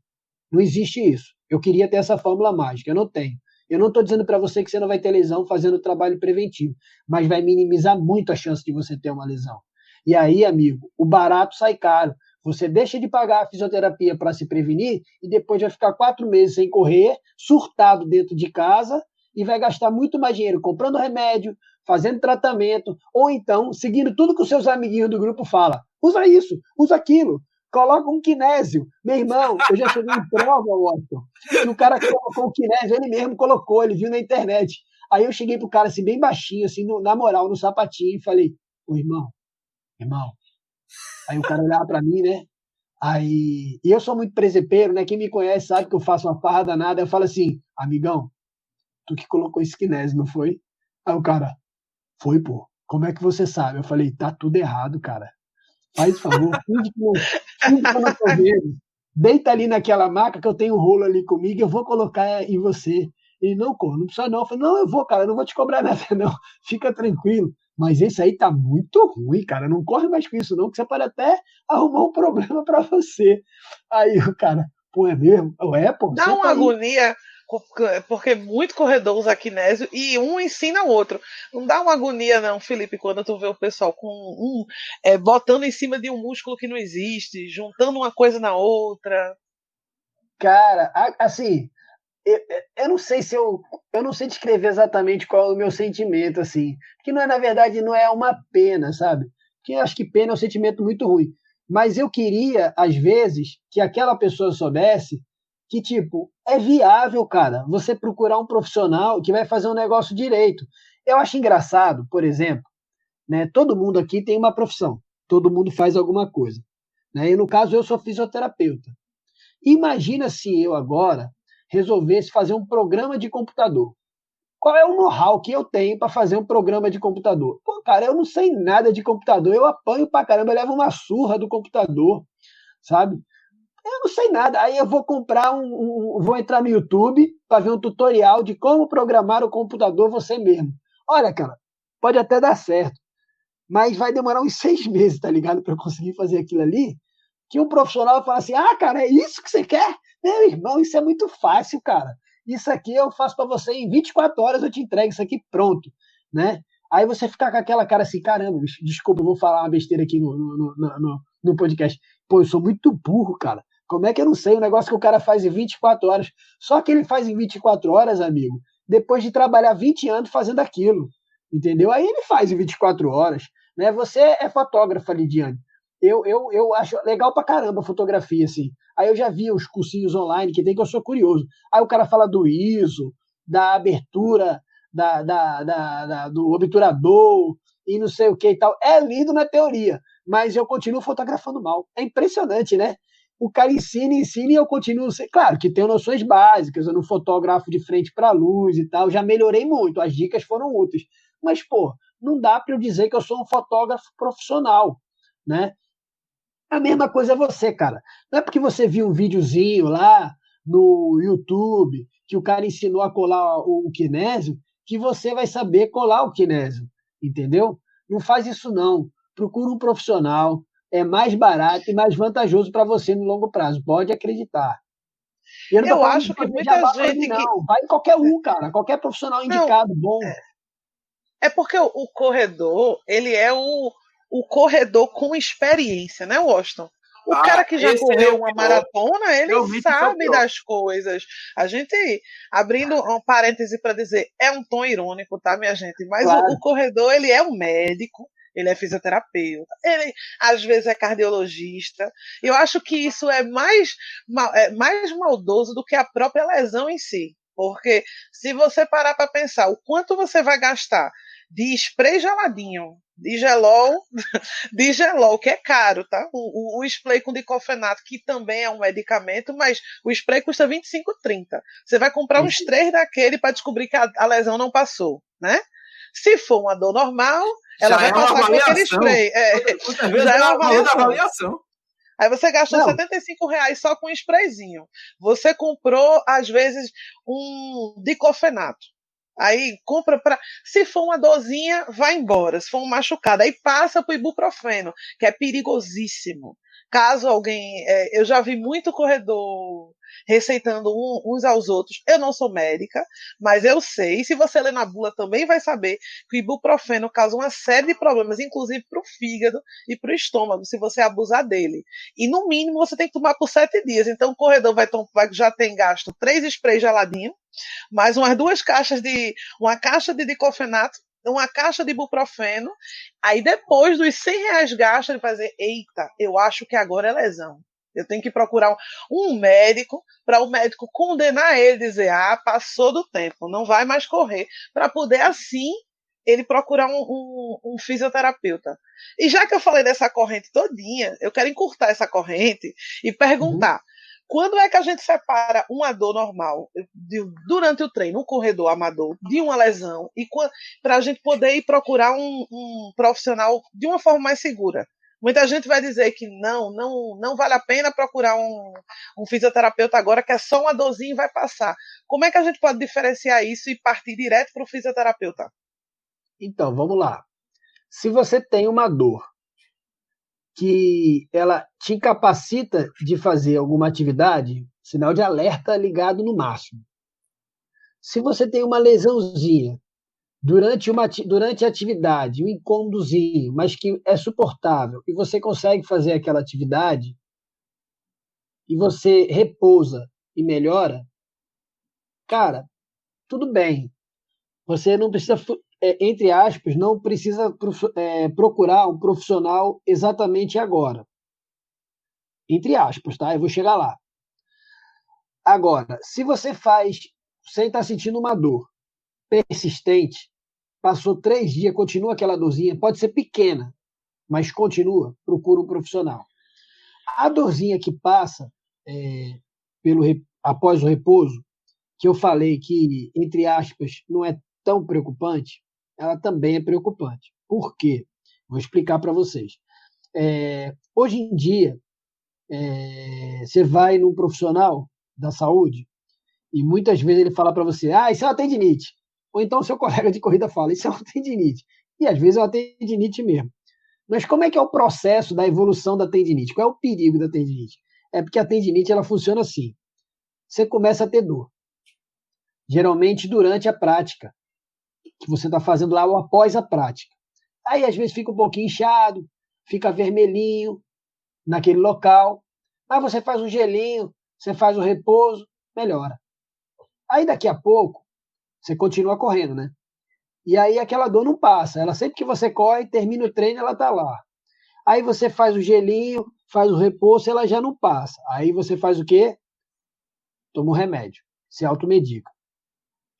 Não existe isso. Eu queria ter essa fórmula mágica, eu não tenho. Eu não estou dizendo para você que você não vai ter lesão fazendo trabalho preventivo, mas vai minimizar muito a chance de você ter uma lesão. E aí, amigo, o barato sai caro. Você deixa de pagar a fisioterapia para se prevenir e depois vai ficar 4 meses sem correr, surtado dentro de casa e vai gastar muito mais dinheiro comprando remédio, fazendo tratamento, ou então seguindo tudo que os seus amiguinhos do grupo falam. Usa isso, usa aquilo. Coloca um kinésio. Meu irmão, eu já cheguei em prova, Watson, e o cara colocou o kinésio, ele mesmo colocou, ele viu na internet. Aí eu cheguei pro cara assim, bem baixinho, assim, na moral, no sapatinho, e falei, ô irmão. Aí o cara olhava pra mim, né? Aí, e eu sou muito presepeiro, né? Quem me conhece sabe que eu faço uma farra danada. Eu falo assim, amigão, tu que colocou esse kinésio, não foi? Aí o cara, foi, pô. Como é que você sabe? Eu falei, tá tudo errado, cara. Faz favor, finge que eu não tô vendo. Deita ali naquela maca que eu tenho um rolo ali comigo, eu vou colocar em você. Ele, não, pô, não precisa não. Eu falei, não, eu vou, cara, eu não vou te cobrar nada, não. Fica tranquilo. Mas esse aí tá muito ruim, cara. Não corre mais com isso, não, que você pode até arrumar um problema pra você. Aí o cara, pô, é mesmo? É, pô. Dá uma agonia, porque muito corredor usa kinésio e um ensina o outro. Não dá uma agonia, não, Felipe, quando tu vê o pessoal com botando em cima de um músculo que não existe, juntando uma coisa na outra. Cara, assim, eu não sei se eu não sei descrever exatamente qual é o meu sentimento, assim. Porque na verdade, não é uma pena, sabe? Porque eu acho que pena é um sentimento muito ruim. Mas eu queria, às vezes, que aquela pessoa soubesse que, tipo, é viável, cara, você procurar um profissional que vai fazer um negócio direito. Eu acho engraçado, por exemplo, né? Todo mundo aqui tem uma profissão. Todo mundo faz alguma coisa. Né? E no caso, eu sou fisioterapeuta. Imagina se eu agora resolvesse fazer um programa de computador. Qual é o know-how que eu tenho para fazer um programa de computador? Pô, cara, eu não sei nada de computador, eu apanho pra caramba, eu levo uma surra do computador, sabe? Eu não sei nada. Aí eu vou comprar vou entrar no YouTube para ver um tutorial de como programar o computador você mesmo. Olha, cara, pode até dar certo, mas vai demorar uns 6 meses, tá ligado? Para eu conseguir fazer aquilo ali. Que um profissional vai falar assim, cara, é isso que você quer? Meu irmão, isso é muito fácil, cara. Isso aqui eu faço para você em 24 horas, eu te entrego isso aqui pronto, né? Aí você fica com aquela cara assim, caramba, desculpa, eu vou falar uma besteira aqui no podcast. Pô, eu sou muito burro, cara. Como é que eu não sei o negócio que o cara faz em 24 horas? Só que ele faz em 24 horas, amigo, depois de trabalhar 20 anos fazendo aquilo, entendeu? Aí ele faz em 24 horas, né? Você é fotógrafa, Lidiane. Eu acho legal pra caramba a fotografia, assim. Aí eu já vi os cursinhos online que tem, que eu sou curioso. Aí o cara fala do ISO, da abertura, do obturador e não sei o que e tal. É lindo na teoria, mas eu continuo fotografando mal. É impressionante, né? O cara ensina e eu continuo... Claro que tenho noções básicas, eu não fotografo de frente pra luz e tal, já melhorei muito, as dicas foram úteis. Mas, pô, não dá pra eu dizer que eu sou um fotógrafo profissional, né? A mesma coisa é você, cara. Não é porque você viu um videozinho lá no YouTube que o cara ensinou a colar o kinésio que você vai saber colar o kinésio, entendeu? Não faz isso não. Procura um profissional, é mais barato e mais vantajoso para você no longo prazo, pode acreditar. Eu acho que muita gente... Não, vai em qualquer um, cara, qualquer profissional indicado, bom. É porque o corredor, ele é o corredor com experiência, né, Washington? O cara que já correu uma maratona, ele sabe das coisas. A gente, abrindo um parêntese para dizer, é um tom irônico, tá, minha gente? Mas claro. O corredor, ele é um médico, ele é fisioterapeuta, ele às vezes é cardiologista. Eu acho que isso é mais maldoso do que a própria lesão em si. Porque se você parar para pensar o quanto você vai gastar de spray geladinho, de gelol, que é caro, tá? O spray com diclofenaco, que também é um medicamento, mas o spray custa R$25,30. Você vai comprar uns 3 daquele para descobrir que a lesão não passou, né? Se for uma dor normal, ela vai passar com aquele spray. Já é uma avaliação. Aí você gastou R$75 só com um sprayzinho. Você comprou, às vezes, um diclofenato. Aí compra para. Se for uma dorzinha, vai embora. Se for um machucado, aí passa pro ibuprofeno, que é perigosíssimo. Caso alguém. Eu já vi muito corredor receitando uns aos outros. Eu não sou médica, mas eu sei. Se você ler na bula, também vai saber que o ibuprofeno causa uma série de problemas, inclusive para o fígado e para o estômago, se você abusar dele. E no mínimo você tem que tomar por 7 dias. Então o corredor já tem gasto 3 sprays geladinhos, mais umas 2 caixas uma caixa de diclofenato, uma caixa de ibuprofeno. Aí depois dos R$100 gasto, ele vai dizer, eita, eu acho que agora é lesão. Eu tenho que procurar um médico, para o médico condenar ele, dizer, passou do tempo, não vai mais correr, para poder assim ele procurar um fisioterapeuta. E já que eu falei dessa corrente todinha, eu quero encurtar essa corrente e perguntar, quando é que a gente separa uma dor normal durante o treino, um corredor amador, de uma lesão, e para a gente poder ir procurar um profissional de uma forma mais segura? Muita gente vai dizer que não vale a pena procurar um fisioterapeuta agora, que é só uma dorzinha e vai passar. Como é que a gente pode diferenciar isso e partir direto para o fisioterapeuta? Então, vamos lá. Se você tem uma dor que ela te incapacita de fazer alguma atividade, sinal de alerta ligado no máximo. Se você tem uma lesãozinha durante a atividade, um incômodozinho, mas que é suportável, e você consegue fazer aquela atividade, e você repousa e melhora, cara, tudo bem. Você não precisa, entre aspas, não precisa procurar um profissional exatamente agora. Entre aspas, tá? Eu vou chegar lá. Agora, se você está sentindo uma dor persistente, passou 3 dias, continua aquela dorzinha, pode ser pequena, mas continua, procura um profissional. A dorzinha que passa após o repouso, que eu falei que, entre aspas, não é tão preocupante, ela também é preocupante. Por quê? Vou explicar para vocês. Hoje em dia, você vai num profissional da saúde e muitas vezes ele fala para você, isso é uma tendinite. Ou então o seu colega de corrida fala, isso é uma tendinite. E às vezes é uma tendinite mesmo. Mas como é que é o processo da evolução da tendinite? Qual é o perigo da tendinite? É porque a tendinite ela funciona assim. Você começa a ter dor. Geralmente durante a prática, que você está fazendo lá ou após a prática. Aí às vezes fica um pouquinho inchado, fica vermelhinho naquele local. Mas você faz um gelinho, você faz o repouso, melhora. Aí daqui a pouco, você continua correndo, né? E aí aquela dor não passa. Ela sempre que você corre, termina o treino, ela tá lá. Aí você faz o gelinho, faz o repouso, ela já não passa. Aí você faz o quê? Toma um remédio, se automedica.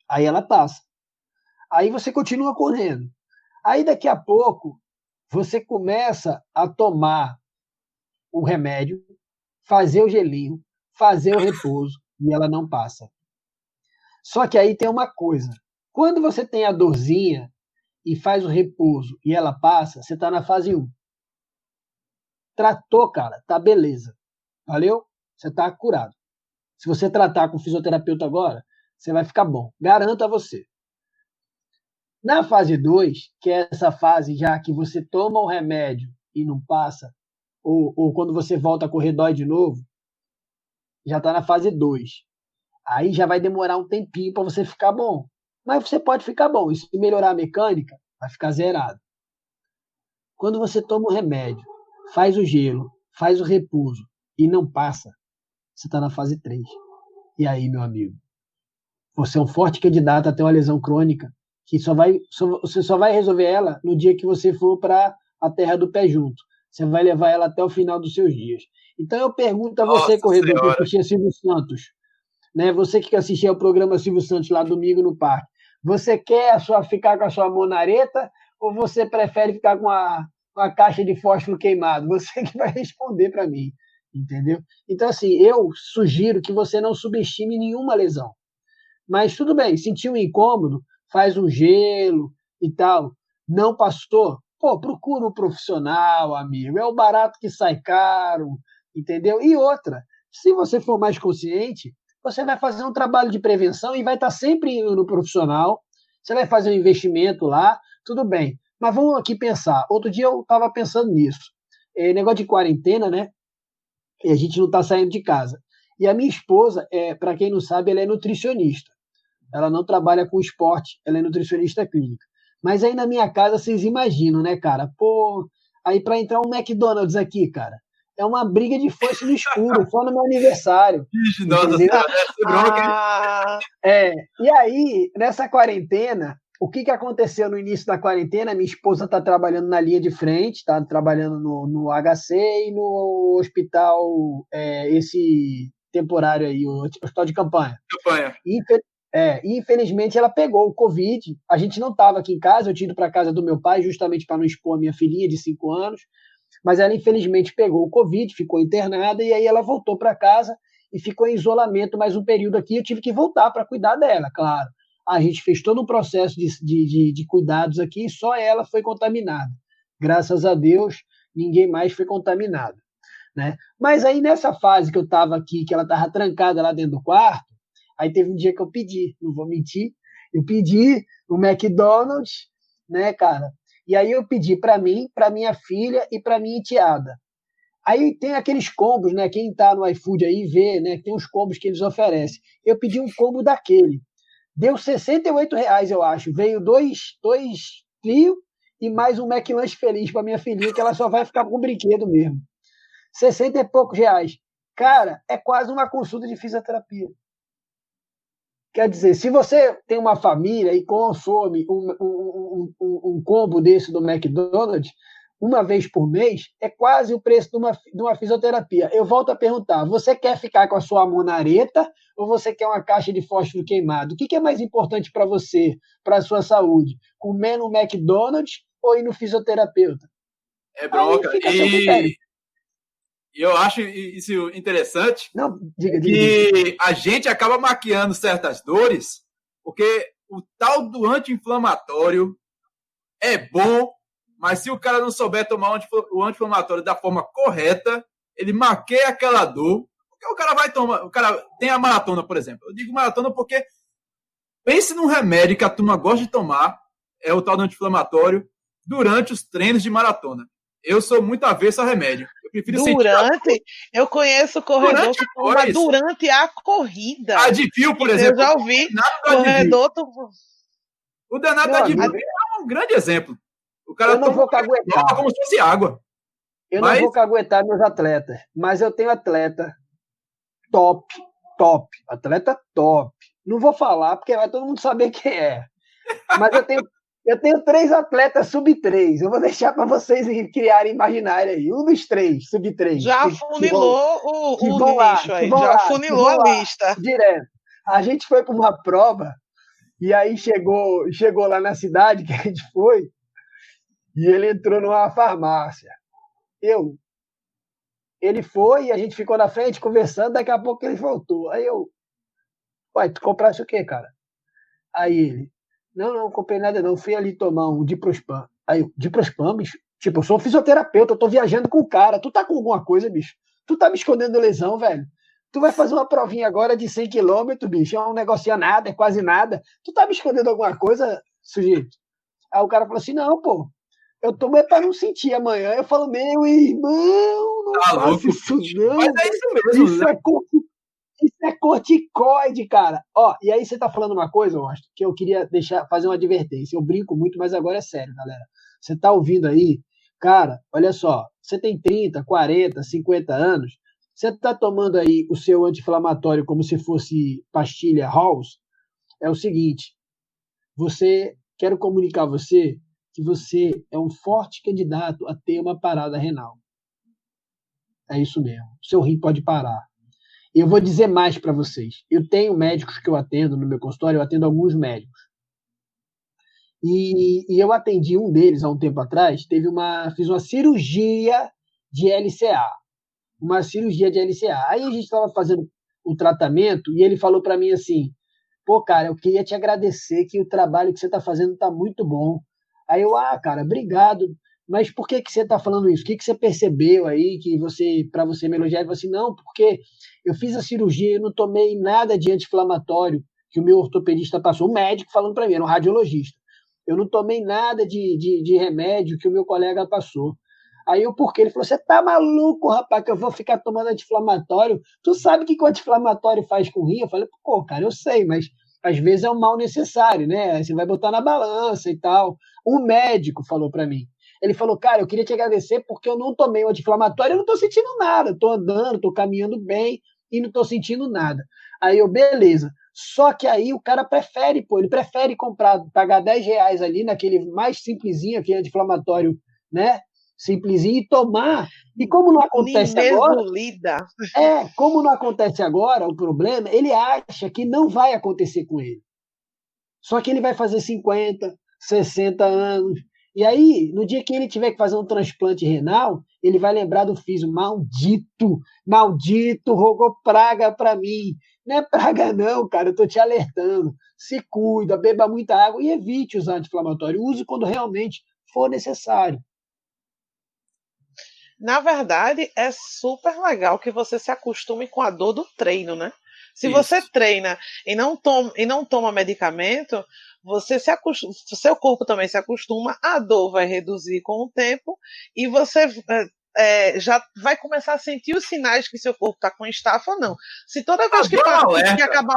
Aí ela passa. Aí você continua correndo. Aí daqui a pouco, você começa a tomar o remédio, fazer o gelinho, fazer o repouso, e ela não passa. Só que aí tem uma coisa. Quando você tem a dorzinha e faz o repouso e ela passa, você está na fase 1. Tratou, cara, tá beleza. Valeu? Você está curado. Se você tratar com o fisioterapeuta agora, você vai ficar bom. Garanto a você. Na fase 2, que é essa fase já que você toma o remédio e não passa, ou quando você volta a correr dói de novo, já está na fase 2. Aí já vai demorar um tempinho para você ficar bom. Mas você pode ficar bom. E se melhorar a mecânica, vai ficar zerado. Quando você toma o remédio, faz o gelo, faz o repouso e não passa, você está na fase 3. E aí, meu amigo? Você é um forte candidato a ter uma lesão crônica que você só vai resolver ela no dia que você for para a terra do pé junto. Você vai levar ela até o final dos seus dias. Então eu pergunto a você, Nossa corredor, que Senhora. assistia Silvio Santos, né? Você que assistia ao programa Silvio Santos lá domingo no parque, você quer ficar com a sua mão na areta ou você prefere ficar com a caixa de fósforo queimado? Você que vai responder para mim, entendeu? Então, assim, eu sugiro que você não subestime nenhuma lesão. Mas tudo bem, sentiu um incômodo, faz um gelo e tal. Não passou? Pô, procura um profissional, amigo. É o barato que sai caro, entendeu? E outra, se você for mais consciente, você vai fazer um trabalho de prevenção e vai estar sempre indo no profissional. Você vai fazer um investimento lá, tudo bem. Mas vamos aqui pensar. Outro dia eu estava pensando nisso. Negócio de quarentena, né? E a gente não está saindo de casa. E a minha esposa, para quem não sabe, ela é nutricionista. Ela não trabalha com esporte, ela é nutricionista clínica. Mas aí na minha casa, vocês imaginam, né, cara? Pô, aí para entrar um McDonald's aqui, cara, é uma briga de foice no escuro, só no meu aniversário. Ixi, nossa Entendeu? Senhora, essa bronca, hein? E aí, nessa quarentena, o que aconteceu no início da quarentena? Minha esposa está trabalhando na linha de frente, está trabalhando no HC e no hospital, esse temporário aí, o hospital de campanha. Infelizmente ela pegou o Covid. A gente não estava aqui em casa, eu tinha ido para a casa do meu pai justamente para não expor a minha filhinha de 5 anos, mas ela infelizmente pegou o Covid, ficou internada e aí ela voltou para casa e ficou em isolamento mais um período aqui. Eu tive que voltar para cuidar dela, claro. A gente fez todo um processo de cuidados aqui e só ela foi contaminada. Graças a Deus, ninguém mais foi contaminado, né? Mas aí nessa fase que eu estava aqui, que ela estava trancada lá dentro do quarto, aí teve um dia que eu pedi, não vou mentir, eu pedi o McDonald's, né, cara? E aí eu pedi para mim, para minha filha e para minha enteada. Aí tem aqueles combos, né? Quem tá no iFood aí vê, né? Tem os combos que eles oferecem. Eu pedi um combo daquele. Deu R$68, eu acho. Veio dois trio e mais um McLanche feliz para minha filhinha, que ela só vai ficar com o brinquedo mesmo. 60 e poucos reais. Cara, é quase uma consulta de fisioterapia. Quer dizer, se você tem uma família e consome um combo desse do McDonald's, uma vez por mês, é quase o preço de uma fisioterapia. Eu volto a perguntar, você quer ficar com a sua mão na areta ou você quer uma caixa de fósforo queimado? O que é mais importante para você, para a sua saúde? Comer no McDonald's ou ir no fisioterapeuta? É bronca. Aí fica a seu critério. E eu acho isso interessante, Não, diga. Que a gente acaba maquiando certas dores, porque o tal do anti-inflamatório é bom, mas se o cara não souber tomar o anti-inflamatório da forma correta, ele maqueia aquela dor, porque o cara vai tomar, o cara tem a maratona, por exemplo. Eu digo maratona porque pense num remédio que a turma gosta de tomar, é o tal do anti-inflamatório, durante os treinos de maratona. Eu sou muito avesso a remédio. Eu prefiro eu conheço corredor que toma durante a corrida. A de fio, por exemplo. Eu já ouvi. Corredor. O danado da de fio é um grande exemplo. O cara toma como se fosse água. Não vou caguetar meus atletas, mas eu tenho atleta top. Atleta top. Não vou falar, porque vai todo mundo saber quem é. Mas eu tenho 3 atletas sub-3. Eu vou deixar para vocês criarem imaginário aí. Um dos 3, sub-3. Já funilou o lixo aí. Já funilou a lista. Direto. A gente foi para uma prova e aí chegou lá na cidade que a gente foi e ele entrou numa farmácia. Ele foi e a gente ficou na frente conversando. Daqui a pouco ele voltou. Aí ué, tu compraste o quê, cara? Aí ele, não comprei nada não, fui ali tomar um Diprospan. Aí eu, Diprospan, bicho? Tipo, eu sou um fisioterapeuta, eu tô viajando com o cara, tu tá com alguma coisa, bicho? Tu tá me escondendo lesão, velho? Tu vai fazer uma provinha agora de 100 km, bicho, é um negocinho a nada, é quase nada. Tu tá me escondendo alguma coisa, sujeito? Aí o cara falou assim, não, pô, eu tomei pra não sentir amanhã. Eu falo, meu irmão, não faça isso não. Mas é isso mesmo, Isso é corticoide, cara. Ó, e aí você tá falando uma coisa, Austin, que eu queria fazer uma advertência. Eu brinco muito, mas agora é sério, galera. Você tá ouvindo aí, Cara, olha só, você tem 30, 40, 50 anos, você está tomando aí o seu anti-inflamatório como se fosse pastilha Halls, é o seguinte, quero comunicar a você que você é um forte candidato a ter uma parada renal. É isso mesmo, seu rim pode parar. Eu vou dizer mais para vocês. Eu tenho médicos que eu atendo no meu consultório, eu atendo alguns médicos. E eu atendi um deles há um tempo atrás, fiz uma cirurgia de LCA. Uma cirurgia de LCA. Aí a gente estava fazendo o tratamento e ele falou para mim assim, pô, cara, eu queria te agradecer que o trabalho que você está fazendo está muito bom. Aí eu, cara, obrigado. Mas por que você está falando isso? O que você percebeu aí que para você me elogiar? Ele falou assim, não, porque eu fiz a cirurgia, eu não tomei nada de anti-inflamatório que o meu ortopedista passou, um médico falando para mim, era um radiologista. Eu não tomei nada de remédio que o meu colega passou. Aí eu, por quê? Ele falou, você tá maluco, rapaz, que eu vou ficar tomando anti-inflamatório? Tu sabe o que o anti-inflamatório faz com o rim? Eu falei, pô, cara, eu sei, mas às vezes é um mal necessário, né? Você vai botar na balança e tal. Um médico falou para mim. Ele falou, cara, eu queria te agradecer porque eu não tomei o anti-inflamatório, eu não tô sentindo nada. Tô andando, tô caminhando bem e não tô sentindo nada. Aí eu, beleza. Só que aí o cara prefere, ele prefere pagar R$10 ali naquele mais simplesinho, aquele anti-inflamatório, né? Simplesinho e tomar. E como não acontece agora, como não acontece agora, o problema, ele acha que não vai acontecer com ele. Só que ele vai fazer 50, 60 anos. E aí, no dia que ele tiver que fazer um transplante renal, ele vai lembrar do físio. Maldito, rogou praga para mim. Não é praga não, cara, eu tô te alertando. Se cuida, beba muita água e evite usar anti-inflamatório. Use quando realmente for necessário. Na verdade, é super legal que você se acostume com a dor do treino, né? Se você treina e não toma medicamento, seu corpo também se acostuma, a dor vai reduzir com o tempo e você já vai começar a sentir os sinais que seu corpo está com estafa ou não. Se toda vez que acabar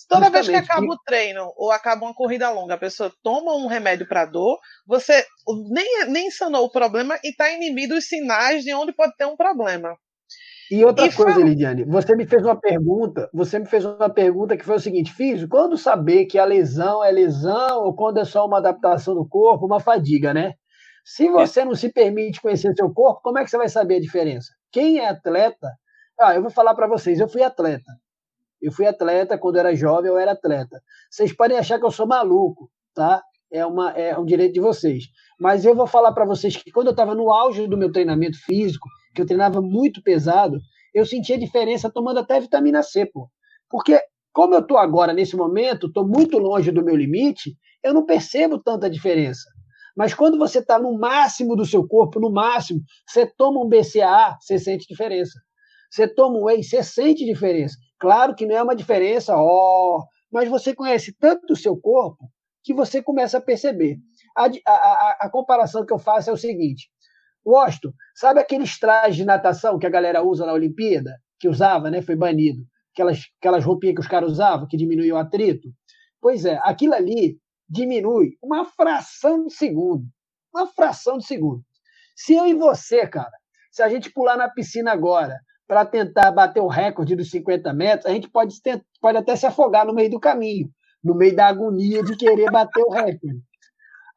Toda vez que acaba o treino ou acaba uma corrida longa, a pessoa toma um remédio para dor, você nem sanou o problema e está inibido os sinais de onde pode ter um problema. E outra coisa, Lidiane, você me fez uma pergunta que foi o seguinte, Físio, quando saber que a lesão é lesão ou quando é só uma adaptação do corpo, uma fadiga, né? Se você não se permite conhecer seu corpo, como é que você vai saber a diferença? Quem é atleta... eu vou falar para vocês, eu fui atleta. Quando eu era jovem, eu era atleta. Vocês podem achar que eu sou maluco, tá? É um direito de vocês. Mas eu vou falar para vocês que quando eu estava no auge do meu treinamento físico, que eu treinava muito pesado, eu sentia diferença tomando até vitamina C, pô. Porque como eu estou agora, nesse momento, estou muito longe do meu limite, eu não percebo tanta diferença. Mas quando você está no máximo do seu corpo, no máximo, você toma um BCAA, você sente diferença. Você toma um whey, você sente diferença. Claro que não é uma diferença, mas você conhece tanto o seu corpo que você começa a perceber. A comparação que eu faço é o seguinte, Washington, sabe aqueles trajes de natação que a galera usa na Olimpíada? Que usava, né? Foi banido. Aquelas roupinhas que os caras usavam, que diminuíam o atrito? Pois é, aquilo ali diminui uma fração de segundo. Uma fração de segundo. Se eu e você, cara, se a gente pular na piscina agora para tentar bater o recorde dos 50 metros, a gente pode até se afogar no meio do caminho, no meio da agonia de querer bater o recorde.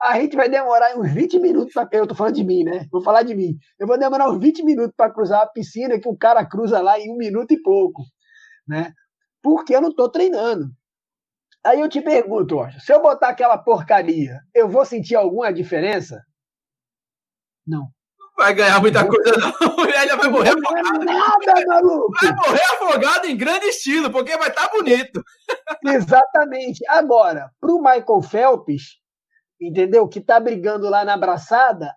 A gente vai demorar uns 20 minutos para... Eu tô falando de mim, né? Vou falar de mim. Eu vou demorar uns 20 minutos para cruzar a piscina, que o cara cruza lá em 1 minuto e pouco, né? Porque eu não tô treinando. Aí eu te pergunto, se eu botar aquela porcaria, eu vou sentir alguma diferença? Não. Vai ganhar muita coisa, não. Ele vai morrer afogado. Nada, maluco. Vai morrer afogado em grande estilo, porque vai estar bonito. Exatamente. Agora, pro Michael Phelps, entendeu? Que tá brigando lá na braçada,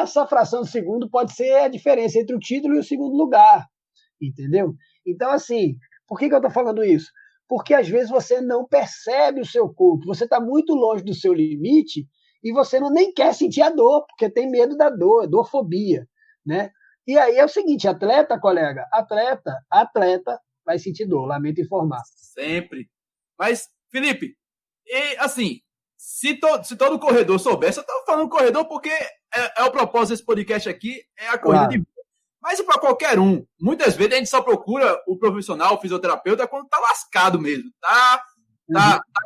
essa fração de segundo pode ser a diferença entre o título e o segundo lugar, entendeu? Então, assim, por que eu tô falando isso? Porque às vezes você não percebe o seu corpo, você tá muito longe do seu limite e você nem quer sentir a dor, porque tem medo da dor, dorfobia, né? E aí é o seguinte, colega, atleta vai sentir dor, lamento informar. Sempre. Mas, Felipe, assim, se todo corredor soubesse, eu estou falando corredor porque é o propósito desse podcast aqui, é a corrida de vida. Mas para qualquer um. Muitas vezes a gente só procura o profissional, o fisioterapeuta, quando tá lascado mesmo. Tá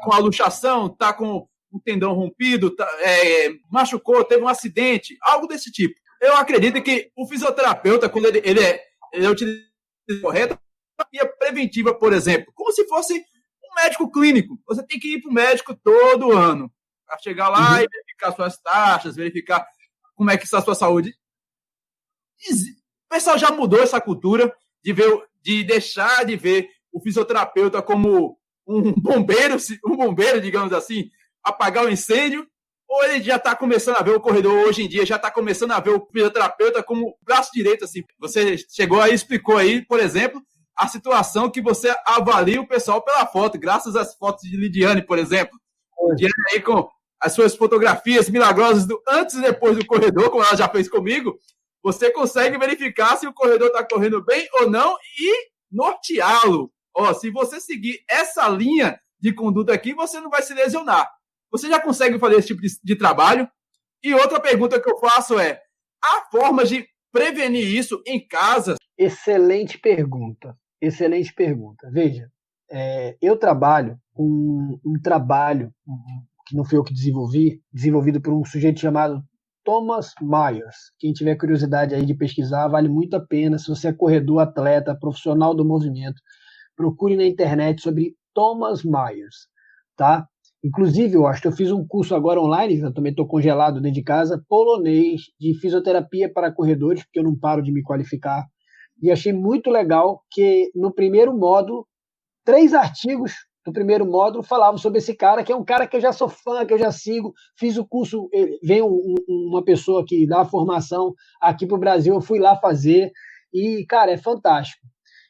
com a luxação, tá com um tendão rompido, machucou, teve um acidente, algo desse tipo. Eu acredito que o fisioterapeuta, quando ele é utilizado correto, terapia preventiva, por exemplo, como se fosse um médico clínico. Você tem que ir para o médico todo ano, para chegar lá e verificar suas taxas, verificar como é que está a sua saúde. O pessoal já mudou essa cultura de deixar de ver o fisioterapeuta como um bombeiro, digamos assim, apagar o incêndio, ou ele já está começando a ver o corredor hoje em dia, já está começando a ver o fisioterapeuta como braço direito, assim. Você chegou aí, explicou aí, por exemplo, a situação que você avalia o pessoal pela foto, graças às fotos de Lidiane, por exemplo. Lidiane aí com as suas fotografias milagrosas do antes e depois do corredor, como ela já fez comigo, você consegue verificar se o corredor está correndo bem ou não e norteá-lo. Se você seguir essa linha de conduta aqui, você não vai se lesionar. Você já consegue fazer esse tipo de trabalho? E outra pergunta que eu faço é, há formas de prevenir isso em casa? Excelente pergunta. Veja, eu trabalho com um trabalho que não fui eu que desenvolvido por um sujeito chamado Thomas Myers. Quem tiver curiosidade aí de pesquisar, vale muito a pena. Se você é corredor, atleta, profissional do movimento, procure na internet sobre Thomas Myers, tá? Inclusive, eu acho que eu fiz um curso agora online, eu também estou congelado dentro de casa, polonês, de fisioterapia para corredores, porque eu não paro de me qualificar. E achei muito legal que no primeiro módulo, 3 artigos do primeiro módulo falavam sobre esse cara, que é um cara que eu já sou fã, que eu já sigo, fiz o curso, veio uma pessoa que dá a formação aqui para o Brasil, eu fui lá fazer, e, cara, é fantástico,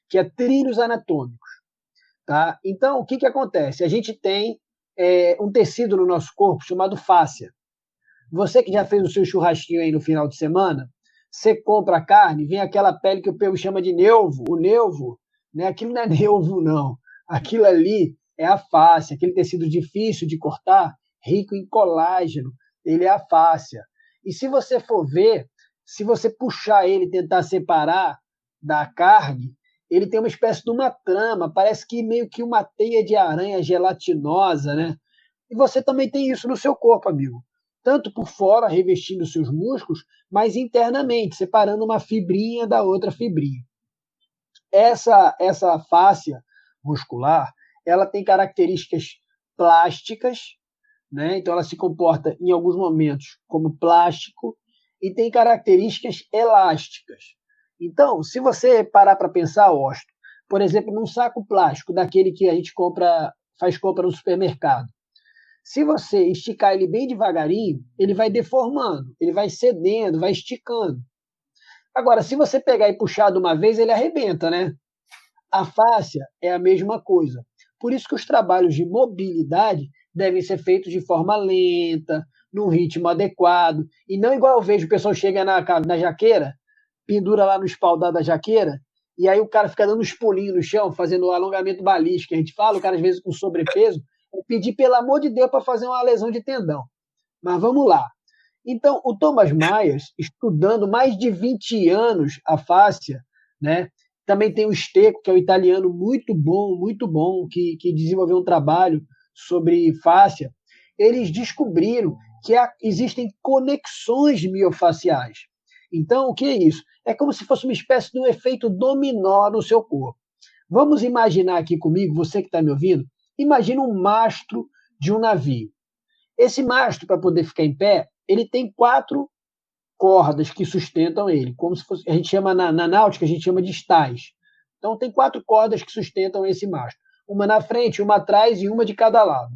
que é trilhos anatômicos. Tá? Então, o que acontece? A gente tem um tecido no nosso corpo chamado fáscia. Você que já fez o seu churrasquinho aí no final de semana, você compra a carne, vem aquela pele que o povo chama de neuvo, o neuvo, né? Aquilo não é neuvo, não. Aquilo ali é a fáscia, aquele tecido difícil de cortar, rico em colágeno, ele é a fáscia. E se você for ver, se você puxar ele e tentar separar da carne, ele tem uma espécie de uma trama, parece que meio que uma teia de aranha gelatinosa, né? E você também tem isso no seu corpo, amigo. Tanto por fora, revestindo seus músculos, mas internamente, separando uma fibrinha da outra fibrinha. Essa fáscia muscular, ela tem características plásticas, né? Então ela se comporta em alguns momentos como plástico e tem características elásticas. Então, se você parar para pensar, Osto, por exemplo, num saco plástico daquele que a gente faz compra no supermercado, se você esticar ele bem devagarinho, ele vai deformando, ele vai cedendo, vai esticando. Agora, se você pegar e puxar de uma vez, ele arrebenta, né? A fáscia é a mesma coisa. Por isso que os trabalhos de mobilidade devem ser feitos de forma lenta, num ritmo adequado, e não igual eu vejo o pessoal chega na jaqueira, pendura lá no espaldar da jaqueira, e aí o cara fica dando uns pulinhos no chão, fazendo o alongamento balístico, que a gente fala, o cara às vezes com sobrepeso, eu pedi pelo amor de Deus para fazer uma lesão de tendão. Mas vamos lá. Então, o Thomas Myers, estudando mais de 20 anos a fáscia, né? Também tem o Stecco, que é um italiano muito bom, que desenvolveu um trabalho sobre fáscia. Eles descobriram que existem conexões miofaciais. Então, o que é isso? É como se fosse uma espécie de um efeito dominó no seu corpo. Vamos imaginar aqui comigo, você que está me ouvindo, imagina um mastro de um navio. Esse mastro, para poder ficar em pé, ele tem 4 cordas que sustentam ele, como se fosse, a gente chama na náutica, a gente chama de estais. Então, tem 4 cordas que sustentam esse mastro. Uma na frente, uma atrás e uma de cada lado.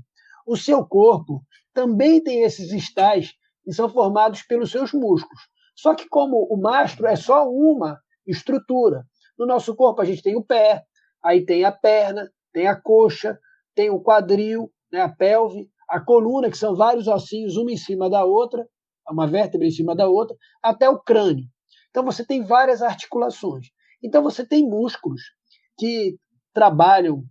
O seu corpo também tem esses estais que são formados pelos seus músculos. Só que como o mastro é só uma estrutura, no nosso corpo a gente tem o pé, aí tem a perna, tem a coxa, tem o quadril, né, a pelve, a coluna, que são vários ossinhos, uma em cima da outra, uma vértebra em cima da outra, até o crânio. Então você tem várias articulações. Então você tem músculos que trabalham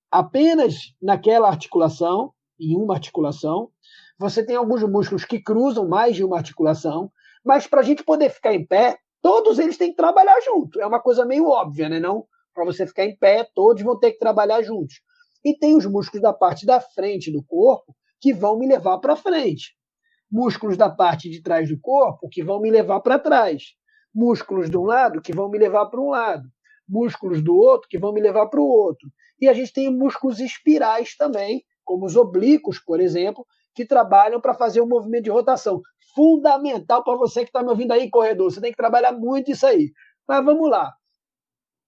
apenas naquela articulação, em uma articulação. Você tem alguns músculos que cruzam mais de uma articulação. Mas para a gente poder ficar em pé, todos eles têm que trabalhar junto. É uma coisa meio óbvia, né? Não, para você ficar em pé, todos vão ter que trabalhar juntos. E tem os músculos da parte da frente do corpo que vão me levar para frente. Músculos da parte de trás do corpo que vão me levar para trás. Músculos de um lado que vão me levar para um lado. Músculos do outro que vão me levar para o outro. E a gente tem músculos espirais também, como os oblíquos, por exemplo, que trabalham para fazer um movimento de rotação. Fundamental para você que está me ouvindo aí, corredor. Você tem que trabalhar muito isso aí. Mas vamos lá.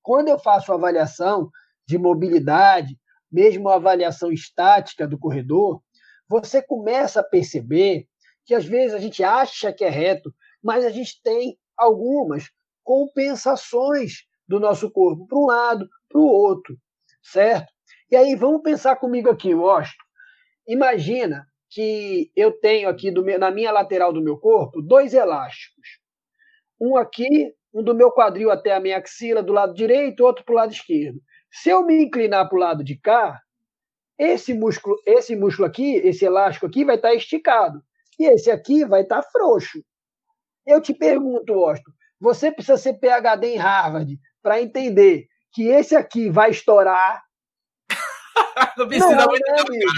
Quando eu faço a avaliação de mobilidade, mesmo a avaliação estática do corredor, você começa a perceber que às vezes a gente acha que é reto, mas a gente tem algumas compensações do nosso corpo para um lado, para o outro, certo? E aí vamos pensar comigo aqui, Washington. Imagina que eu tenho aqui na minha lateral do meu corpo 2 elásticos. Um aqui, um do meu quadril até a minha axila do lado direito, outro para o lado esquerdo. Se eu me inclinar para o lado de cá, esse músculo aqui, esse elástico aqui vai estar esticado. E esse aqui vai estar frouxo. Eu te pergunto, Washington, você precisa ser PhD em Harvard para entender que esse aqui vai estourar. Não precisa, não, né, amigo?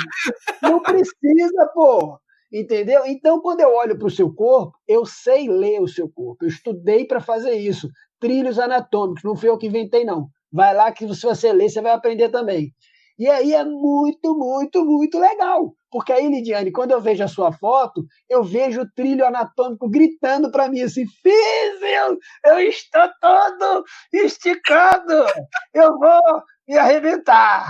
Não precisa, pô. Entendeu? Então, quando eu olho para o seu corpo, eu sei ler o seu corpo. Eu estudei para fazer isso. Trilhos anatômicos, não fui eu que inventei, não. Vai lá que se você ler, você vai aprender também. E aí é muito, muito, muito legal. Porque aí, Lidiane, quando eu vejo a sua foto, eu vejo o trilho anatômico gritando para mim assim, Físio, eu estou todo esticado, eu vou me arrebentar.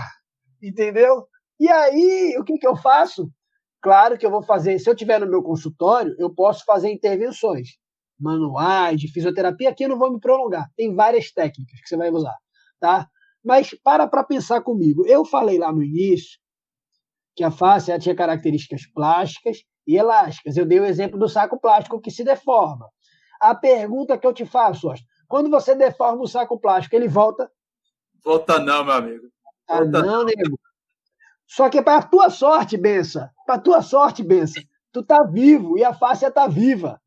Entendeu? E aí, o que eu faço? Claro que eu vou fazer, se eu estiver no meu consultório, eu posso fazer intervenções manuais, de fisioterapia, aqui eu não vou me prolongar. Tem várias técnicas que você vai usar, tá? Mas para pensar comigo. Eu falei lá no início que a face tinha características plásticas e elásticas. Eu dei o exemplo do saco plástico que se deforma. A pergunta que eu te faço, quando você deforma o saco plástico, ele volta? Volta não, meu amigo. Volta não, nego. Só que para a tua sorte, Bença, tu tá vivo e a face tá viva.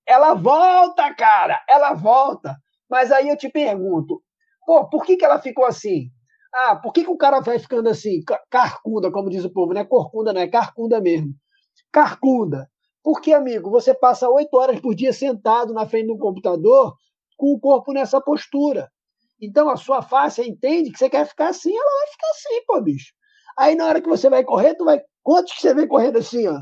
Ela volta, cara, ela volta. Mas aí eu te pergunto, pô, por que ela ficou assim? Ah, por que o cara vai ficando assim, carcunda, como diz o povo, não é corcunda, não é carcunda mesmo. Carcunda. Porque, amigo, você passa 8 horas por dia sentado na frente de um computador com o corpo nessa postura. Então a sua face entende que você quer ficar assim, ela vai ficar assim, pô, bicho. Aí na hora que você vai correr, quantos que você vê correndo assim, ó?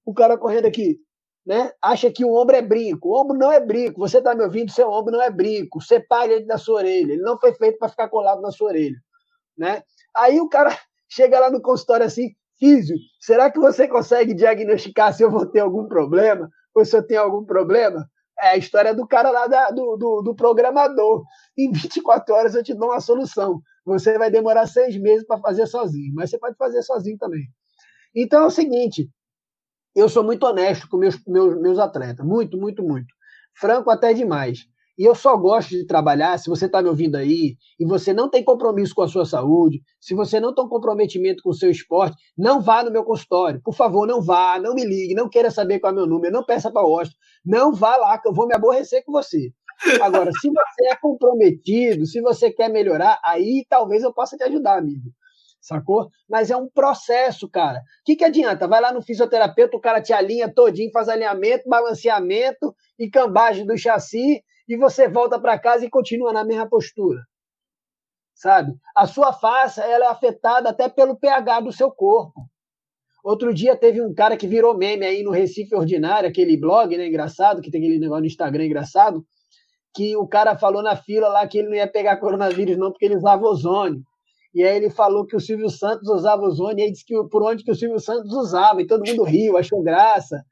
O cara correndo aqui, né? Acha que o ombro é brinco. O ombro não é brinco. Você está me ouvindo? Seu ombro não é brinco. Separe ele da sua orelha. Ele não foi feito para ficar colado na sua orelha, né? Aí o cara chega lá no consultório assim, Físio, será que você consegue diagnosticar se eu vou ter algum problema? Ou se eu tenho algum problema? É a história do cara lá do programador. Em 24 horas eu te dou uma solução. Você vai demorar 6 meses para fazer sozinho, mas você pode fazer sozinho também. Então é o seguinte, eu sou muito honesto com meus atletas, muito, muito, muito. Franco até demais. E eu só gosto de trabalhar, se você está me ouvindo aí, e você não tem compromisso com a sua saúde, se você não tem um comprometimento com o seu esporte, não vá no meu consultório. Por favor, não vá, não me ligue, não queira saber qual é o meu número, não peça para o Washington, não vá lá, que eu vou me aborrecer com você. Agora, se você é comprometido, se você quer melhorar, aí talvez eu possa te ajudar, amigo. Sacou? Mas é um processo, cara. O que adianta? Vai lá no fisioterapeuta, o cara te alinha todinho, faz alinhamento, balanceamento e cambagem do chassi, e você volta para casa e continua na mesma postura. Sabe? A sua face ela é afetada até pelo pH do seu corpo. Outro dia teve um cara que virou meme aí no Recife Ordinário, aquele blog, né, engraçado, que tem aquele negócio no Instagram engraçado, que o cara falou na fila lá que ele não ia pegar coronavírus não, porque ele usava ozônio. E aí ele falou que o Silvio Santos usava ozônio, e aí disse que por onde que o Silvio Santos usava, e todo mundo riu, achou graça.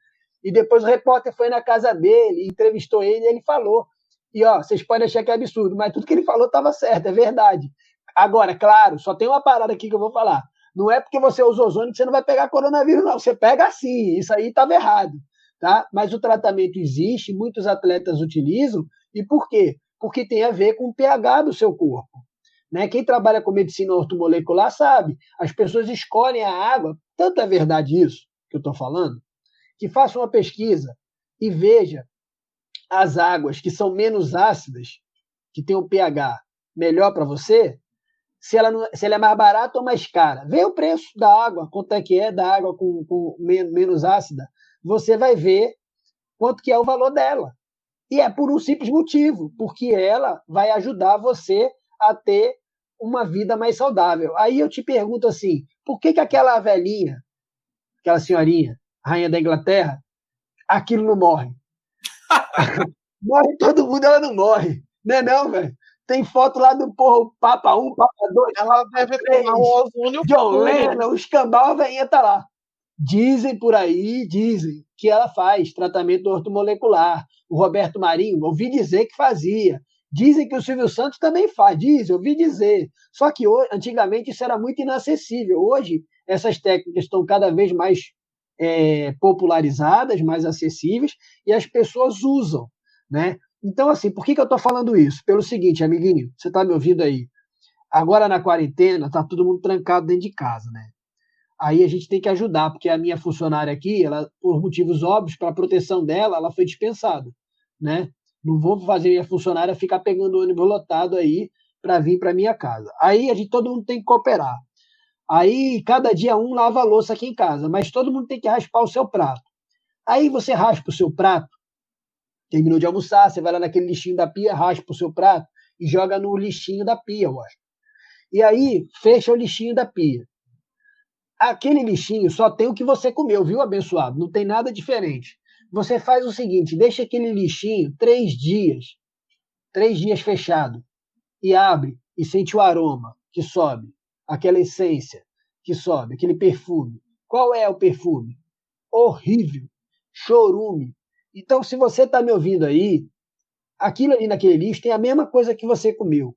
E depois o repórter foi na casa dele, entrevistou ele, e ele falou. E ó, vocês podem achar que é absurdo, mas tudo que ele falou estava certo, é verdade. Agora, claro, só tem uma parada aqui que eu vou falar. Não é porque você usa ozônio que você não vai pegar coronavírus, não. Você pega sim, isso aí estava errado. Tá? Mas o tratamento existe, muitos atletas utilizam. E por quê? Porque tem a ver com o pH do seu corpo. Né? Quem trabalha com medicina ortomolecular sabe, as pessoas escolhem a água, tanto é verdade isso que eu estou falando, que faça uma pesquisa e veja as águas que são menos ácidas, que tem um pH melhor para você, se ela é mais barata ou mais cara. Vê o preço da água, quanto é que é da água com menos ácida, você vai ver quanto que é o valor dela. E é por um simples motivo, porque ela vai ajudar você a ter uma vida mais saudável. Aí eu te pergunto assim, por que aquela velhinha, aquela senhorinha, rainha da Inglaterra, aquilo não morre? Morre todo mundo, ela não morre. Não é não, velho? Tem foto lá do Papa 1, Papa 2, Ela deve tomar o ozônio John puro. Lennon, o escambau, a velhinha tá lá. Dizem por aí, dizem que ela faz tratamento ortomolecular. O Roberto Marinho, ouvi dizer que fazia. Dizem que o Silvio Santos também faz, dizem, ouvi dizer. Só que antigamente isso era muito inacessível. Hoje, essas técnicas estão cada vez mais popularizadas, mais acessíveis, e as pessoas usam, né? Então, assim, por que eu estou falando isso? Pelo seguinte, amiguinho, você está me ouvindo aí? Agora na quarentena, está todo mundo trancado dentro de casa, né? Aí a gente tem que ajudar, porque a minha funcionária aqui, ela, por motivos óbvios, para a proteção dela, ela foi dispensada, né? Não vou fazer minha funcionária ficar pegando ônibus lotado aí para vir para minha casa. Aí todo mundo tem que cooperar. Aí cada dia um lava a louça aqui em casa, mas todo mundo tem que raspar o seu prato. Aí você raspa o seu prato, terminou de almoçar, você vai lá naquele lixinho da pia, raspa o seu prato e joga no lixinho da pia, eu acho. E aí fecha o lixinho da pia. Aquele lixinho só tem o que você comeu, viu, abençoado? Não tem nada diferente. Você faz o seguinte, deixa aquele lixinho 3 dias fechado, e abre e sente o aroma que sobe, aquela essência que sobe, aquele perfume. Qual é o perfume? Horrível, chorume. Então, se você está me ouvindo aí, aquilo ali naquele lixo tem a mesma coisa que você comeu.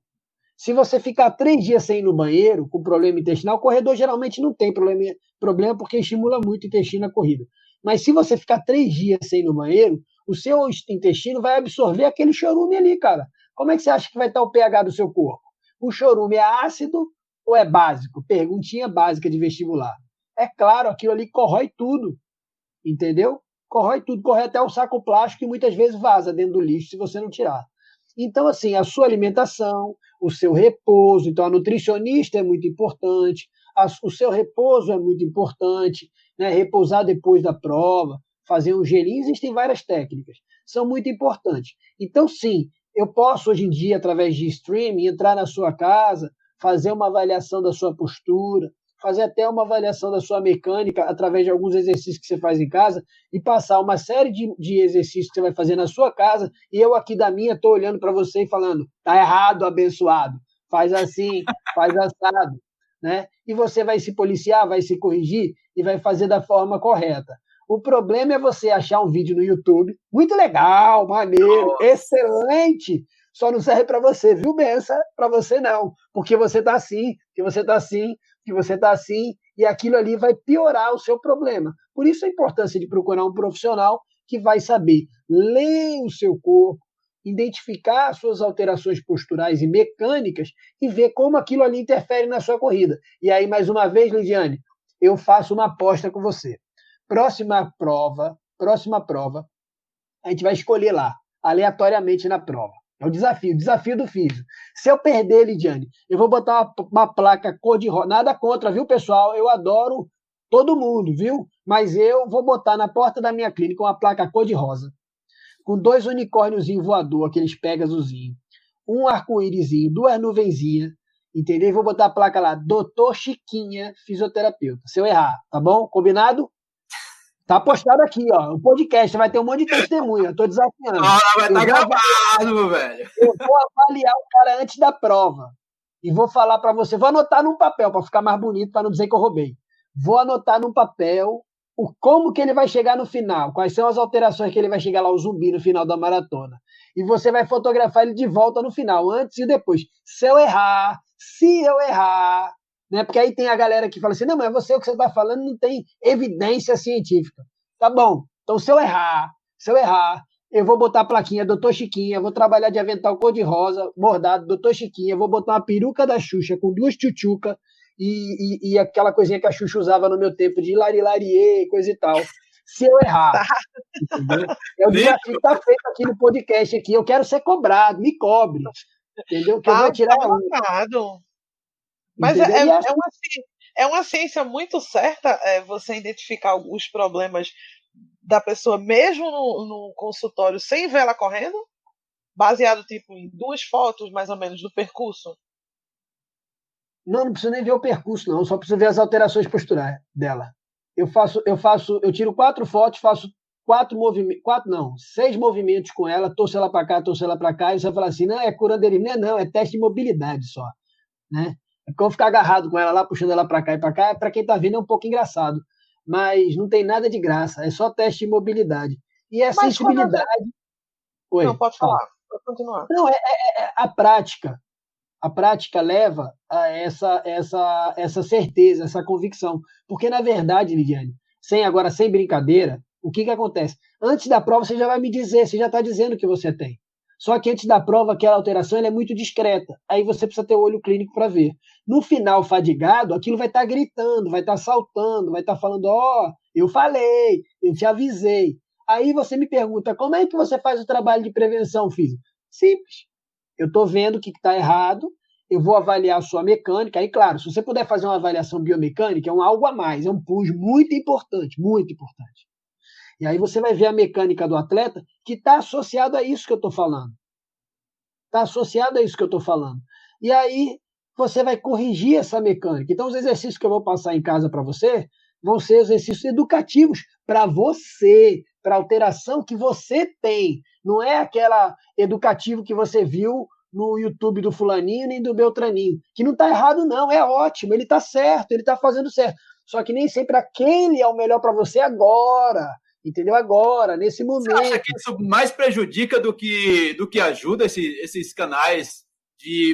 Se você ficar 3 dias sem ir no banheiro, com problema intestinal, o corredor geralmente não tem problema porque estimula muito o intestino a corrida. Mas se você ficar 3 dias sem ir no banheiro, o seu intestino vai absorver aquele chorume ali, cara. Como é que você acha que vai estar o pH do seu corpo? O chorume é ácido ou é básico? Perguntinha básica de vestibular. É claro, aquilo ali corrói tudo, entendeu? Corrói tudo, corrói até o saco plástico e muitas vezes vaza dentro do lixo se você não tirar. Então, assim, a sua alimentação, o seu repouso, então a nutricionista é muito importante, o seu repouso é muito importante, né? Repousar depois da prova, fazer um gelinho, existem várias técnicas, são muito importantes. Então, sim, eu posso hoje em dia, através de streaming, entrar na sua casa, fazer uma avaliação da sua postura, fazer até uma avaliação da sua mecânica através de alguns exercícios que você faz em casa e passar uma série de exercícios que você vai fazer na sua casa e eu aqui da minha estou olhando para você e falando, tá errado, abençoado, faz assim, faz assado, né? E você vai se policiar, vai se corrigir e vai fazer da forma correta. O problema é você achar um vídeo no YouTube, muito legal, maneiro, excelente, só não serve para você, viu, Bença? Para você não, porque você está assim, que você está assim, que você está assim, e aquilo ali vai piorar o seu problema. Por isso a importância de procurar um profissional que vai saber ler o seu corpo, identificar as suas alterações posturais e mecânicas e ver como aquilo ali interfere na sua corrida. E aí, mais uma vez, Lidiane, eu faço uma aposta com você. Próxima prova, a gente vai escolher lá, aleatoriamente na prova. É o desafio do físico. Se eu perder, Lidiane, eu vou botar uma placa cor-de-rosa. Nada contra, viu, pessoal? Eu adoro todo mundo, viu? Mas eu vou botar na porta da minha clínica uma placa cor-de-rosa, com 2 unicórnios voador, aqueles Pegasuszinhos, um arco-írisinho, 2 nuvenzinhas, entendeu? E vou botar a placa lá, Doutor Chiquinha, fisioterapeuta. Se eu errar, tá bom? Combinado? Tá postado aqui, ó, o podcast, vai ter um monte de testemunha, eu tô desafiando. Vai estar gravado, velho. Eu vou avaliar o cara antes da prova e vou falar para você, vou anotar num papel para ficar mais bonito, para não dizer que eu roubei. Vou anotar num papel como que ele vai chegar no final, quais são as alterações que ele vai chegar lá, o zumbi no final da maratona. E você vai fotografar ele de volta no final, antes e depois. Se eu errar, né? Porque aí tem a galera que fala assim, não, mas você, o que você está falando não tem evidência científica. Tá bom, então se eu errar, eu vou botar a plaquinha Doutor Chiquinha, vou trabalhar de avental cor-de-rosa, bordado, Doutor Chiquinha, vou botar uma peruca da Xuxa com 2 tchutchucas e aquela coisinha que a Xuxa usava no meu tempo de larilarie, coisa e tal. se eu errar. Tá. Entendeu? É o desafio que está feito aqui no podcast. Aqui. Eu quero ser cobrado, me cobre. Entendeu? Que eu vou tirar Tá um. marcado. Mas Entendeu? é uma ciência muito certa você identificar os problemas da pessoa, mesmo no consultório, sem ver ela correndo? Baseado tipo em 2 fotos, mais ou menos, do percurso? Não preciso nem ver o percurso, não. Só preciso ver as alterações posturais dela. Eu tiro 4 fotos, faço 6 movimentos com ela, torço ela para cá, torço ela para cá, e você fala assim, não, é curanderismo, não, é teste de mobilidade só, né? É porque eu vou ficar agarrado com ela lá, puxando ela para cá e para cá, para quem tá vendo é um pouco engraçado, mas não tem nada de graça, é só teste de mobilidade. E a sensibilidade... Oi, não, pode falar, pode continuar. Não, a prática. A prática leva a essa certeza, essa convicção. Porque, na verdade, Lidiane, sem brincadeira, o que acontece? Antes da prova, você já vai me dizer, você já está dizendo o que você tem. Só que antes da prova, aquela alteração ela é muito discreta. Aí você precisa ter o olho clínico para ver. No final, fadigado, aquilo vai estar gritando, vai estar saltando, vai estar falando, eu falei, eu te avisei. Aí você me pergunta, como é que você faz o trabalho de prevenção física? Simples. Eu estou vendo o que está errado, eu vou avaliar a sua mecânica. Aí, claro, se você puder fazer uma avaliação biomecânica, é um algo a mais, é um plus muito importante, muito importante. E aí você vai ver a mecânica do atleta que está associado a isso que eu estou falando. Está associado a isso que eu estou falando. E aí você vai corrigir essa mecânica. Então, os exercícios que eu vou passar em casa para você vão ser exercícios educativos para você, para a alteração que você tem. Não é aquela educativo que você viu no YouTube do fulaninho nem do Beltraninho, que não está errado não, é ótimo, ele está certo, ele está fazendo certo. Só que nem sempre aquele é o melhor para você agora, entendeu? Agora, nesse momento. Você acha que isso mais prejudica do que ajuda esses canais?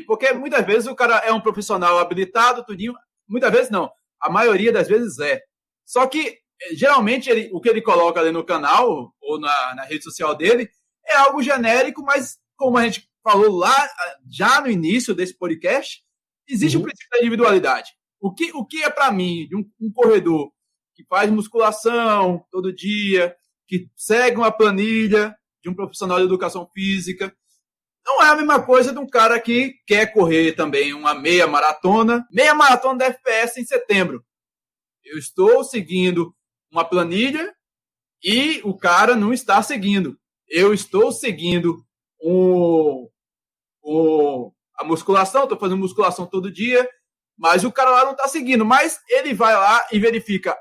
Porque muitas vezes o cara é um profissional habilitado, tudinho, muitas vezes não, a maioria das vezes é. Só que, geralmente, o que ele coloca ali no canal ou na rede social dele é algo genérico, mas como a gente falou lá, já no início desse podcast, existe o princípio da individualidade. O que é para mim, de um corredor que faz musculação todo dia, que segue uma planilha de um profissional de educação física, não é a mesma coisa de um cara que quer correr também uma meia maratona da FPS em setembro. Eu estou seguindo uma planilha e o cara não está seguindo. Eu estou seguindo a musculação, estou fazendo musculação todo dia, mas o cara lá não está seguindo. Mas ele vai lá e verifica,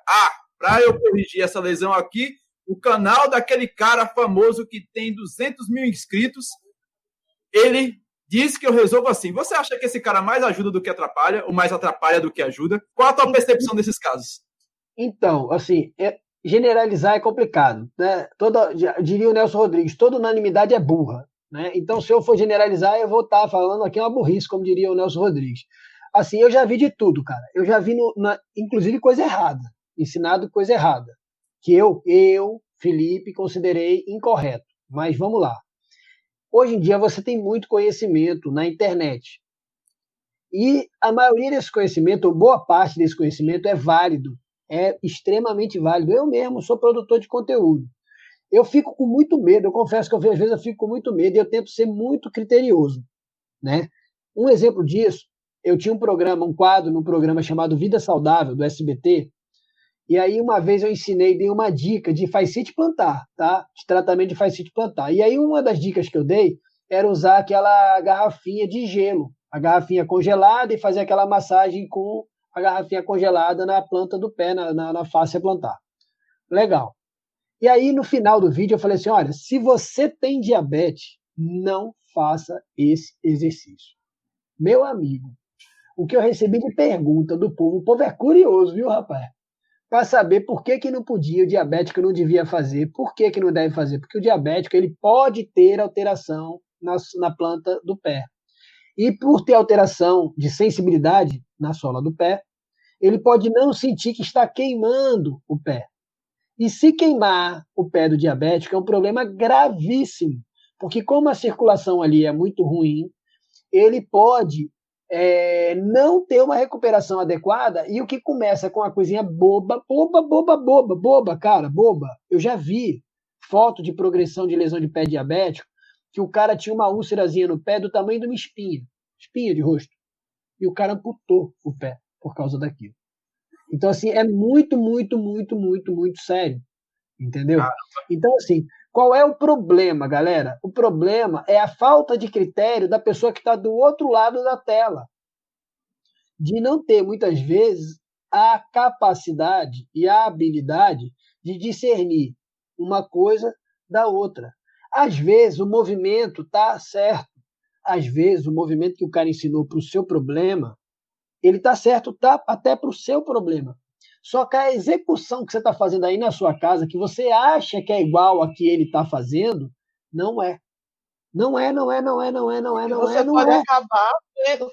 para eu corrigir essa lesão aqui, o canal daquele cara famoso que tem 200 mil inscritos, ele diz que eu resolvo assim. Você acha que esse cara mais ajuda do que atrapalha, ou mais atrapalha do que ajuda? Qual a tua percepção desses casos? Então, assim, generalizar é complicado, né? Diria o Nelson Rodrigues, toda unanimidade é burra, né? Então, se eu for generalizar, eu vou estar falando aqui uma burrice, como diria o Nelson Rodrigues. Assim, eu já vi de tudo, cara. Eu já vi, inclusive, coisa errada, ensinado coisa errada, que eu, Felipe, considerei incorreto. Mas vamos lá. Hoje em dia você tem muito conhecimento na internet. E a maioria desse conhecimento, ou boa parte desse conhecimento, é válido. É extremamente válido. Eu mesmo sou produtor de conteúdo. Eu fico com muito medo, eu confesso que às vezes eu fico com muito medo e eu tento ser muito criterioso, né? Um exemplo disso, eu tinha um quadro num programa chamado Vida Saudável, do SBT, e aí uma vez eu dei uma dica de fascite plantar, tá? De tratamento de fascite plantar. E aí uma das dicas que eu dei era usar aquela garrafinha de gelo, a garrafinha congelada e fazer aquela massagem com a garrafinha congelada na planta do pé, na fáscia plantar. Legal. E aí no final do vídeo eu falei assim, olha, se você tem diabetes, não faça esse exercício. Meu amigo, o que eu recebi de pergunta do povo, o povo é curioso, viu, rapaz? Para saber por que não podia, o diabético não devia fazer, por que não deve fazer. Porque o diabético ele pode ter alteração na planta do pé. E por ter alteração de sensibilidade na sola do pé, ele pode não sentir que está queimando o pé. E se queimar o pé do diabético é um problema gravíssimo, porque como a circulação ali é muito ruim, ele pode não ter uma recuperação adequada, e o que começa com uma coisinha boba, cara, boba. Eu já vi foto de progressão de lesão de pé diabético, que o cara tinha uma úlcerazinha no pé do tamanho de uma espinha de rosto, e o cara amputou o pé por causa daquilo. Então, assim, é muito, muito, muito, muito, muito sério, entendeu? Então, assim, qual é o problema, galera? O problema é a falta de critério da pessoa que está do outro lado da tela, de não ter, muitas vezes, a capacidade e a habilidade de discernir uma coisa da outra. Às vezes, o movimento está certo. Às vezes, o movimento que o cara ensinou para o seu problema, ele está certo, tá até para o seu problema. Só que a execução que você está fazendo aí na sua casa, que você acha que é igual a que ele está fazendo, não é. Não é. E você pode acabar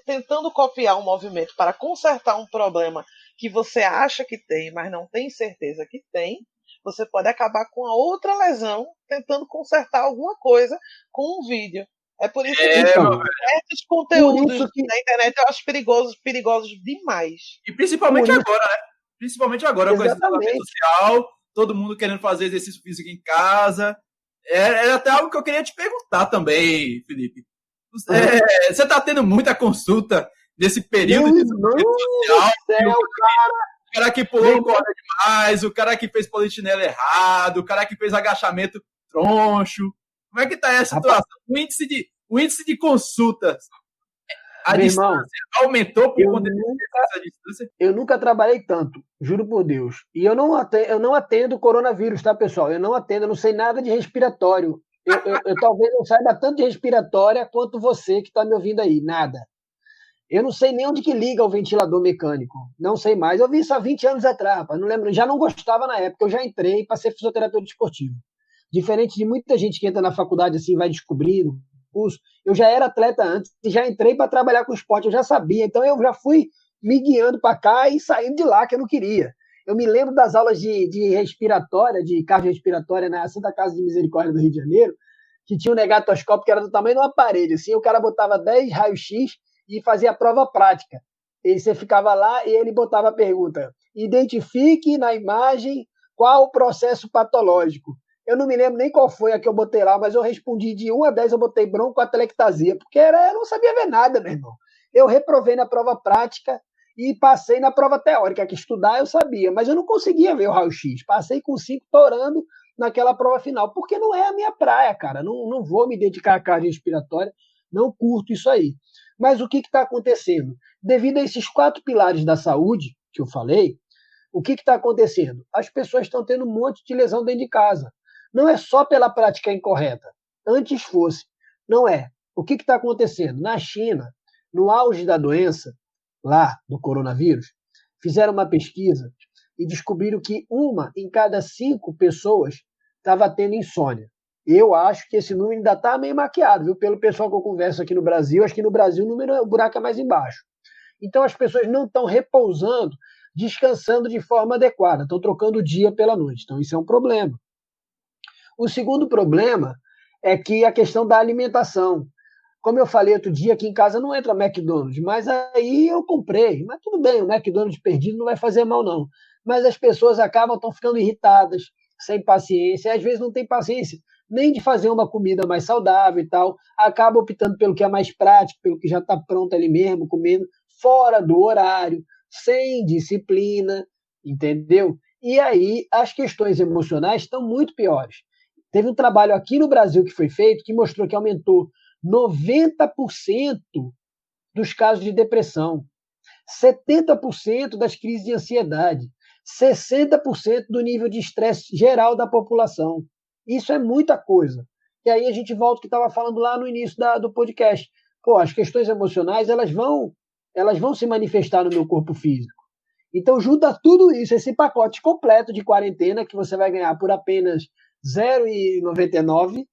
tentando copiar um movimento para consertar um problema que você acha que tem, mas não tem certeza que tem. Você pode acabar com a outra lesão tentando consertar alguma coisa com um vídeo. É por isso que esses conteúdos na internet eu acho perigosos demais. E principalmente agora, né? Principalmente agora, com esse isolamento social, todo mundo querendo fazer exercício físico em casa. É até algo que eu queria te perguntar também, Felipe. Você está tendo muita consulta nesse período de isolamento social? O cara que pulou corda demais, o cara que fez polichinelo errado, o cara que fez agachamento troncho. Como é que está essa situação? O índice de consultas, a distância aumentou por conta dessa distância? Eu nunca trabalhei tanto, juro por Deus. E eu não atendo coronavírus, tá, pessoal? Eu não sei nada de respiratório. Eu talvez não saiba tanto de respiratória quanto você que está me ouvindo aí, nada. Eu não sei nem onde que liga o ventilador mecânico. Não sei mais. Eu vi isso há 20 anos atrás, rapaz. Não lembro. Já não gostava na época. Eu já entrei para ser fisioterapeuta esportivo. Diferente de muita gente que entra na faculdade assim, vai descobrindo curso. Eu já era atleta antes e já entrei para trabalhar com esporte. Eu já sabia. Então eu já fui me guiando para cá e saindo de lá que eu não queria. Eu me lembro das aulas de respiratória, de cardiorrespiratória na Santa Casa de Misericórdia do Rio de Janeiro, que tinha um negatoscópio que era do tamanho de uma parede. Assim, o cara botava 10 raios-x e fazia a prova prática. E você ficava lá e ele botava a pergunta: identifique na imagem qual o processo patológico. Eu não me lembro nem qual foi a que eu botei lá, mas eu respondi de 1 a 10, eu botei broncoatelectasia, porque eu não sabia ver nada, meu irmão. Eu reprovei na prova prática e passei na prova teórica, que estudar eu sabia, mas eu não conseguia ver o raio-x. Passei com 5 torando naquela prova final, porque não é a minha praia, cara. Não vou me dedicar à cardiorrespiratória, não curto isso aí. Mas o que está acontecendo? Devido a esses 4 pilares da saúde que eu falei, o que está acontecendo? As pessoas estão tendo um monte de lesão dentro de casa. Não é só pela prática incorreta. Antes fosse. Não é. O que está acontecendo? Na China, no auge da doença, lá do coronavírus, fizeram uma pesquisa e descobriram que 1 em cada 5 pessoas estava tendo insônia. Eu acho que esse número ainda está meio maquiado, viu? Pelo pessoal que eu converso aqui no Brasil, acho que no Brasil o buraco é mais embaixo. Então as pessoas não estão repousando, descansando de forma adequada, estão trocando o dia pela noite. Então isso é um problema. O segundo problema é que a questão da alimentação. Como eu falei outro dia, aqui em casa não entra McDonald's, mas aí eu comprei. Mas tudo bem, o McDonald's perdido não vai fazer mal, não. Mas as pessoas estão ficando irritadas, sem paciência, e às vezes não tem paciência nem de fazer uma comida mais saudável e tal, acaba optando pelo que é mais prático, pelo que já está pronto ali mesmo, comendo fora do horário, sem disciplina, entendeu? E aí as questões emocionais estão muito piores. Teve um trabalho aqui no Brasil que foi feito que mostrou que aumentou 90% dos casos de depressão, 70% das crises de ansiedade, 60% do nível de estresse geral da população. Isso é muita coisa. E aí a gente volta ao que estava falando lá no início do podcast. Pô, as questões emocionais, elas vão se manifestar no meu corpo físico. Então, junta tudo isso, esse pacote completo de quarentena que você vai ganhar por apenas R$ 0,99,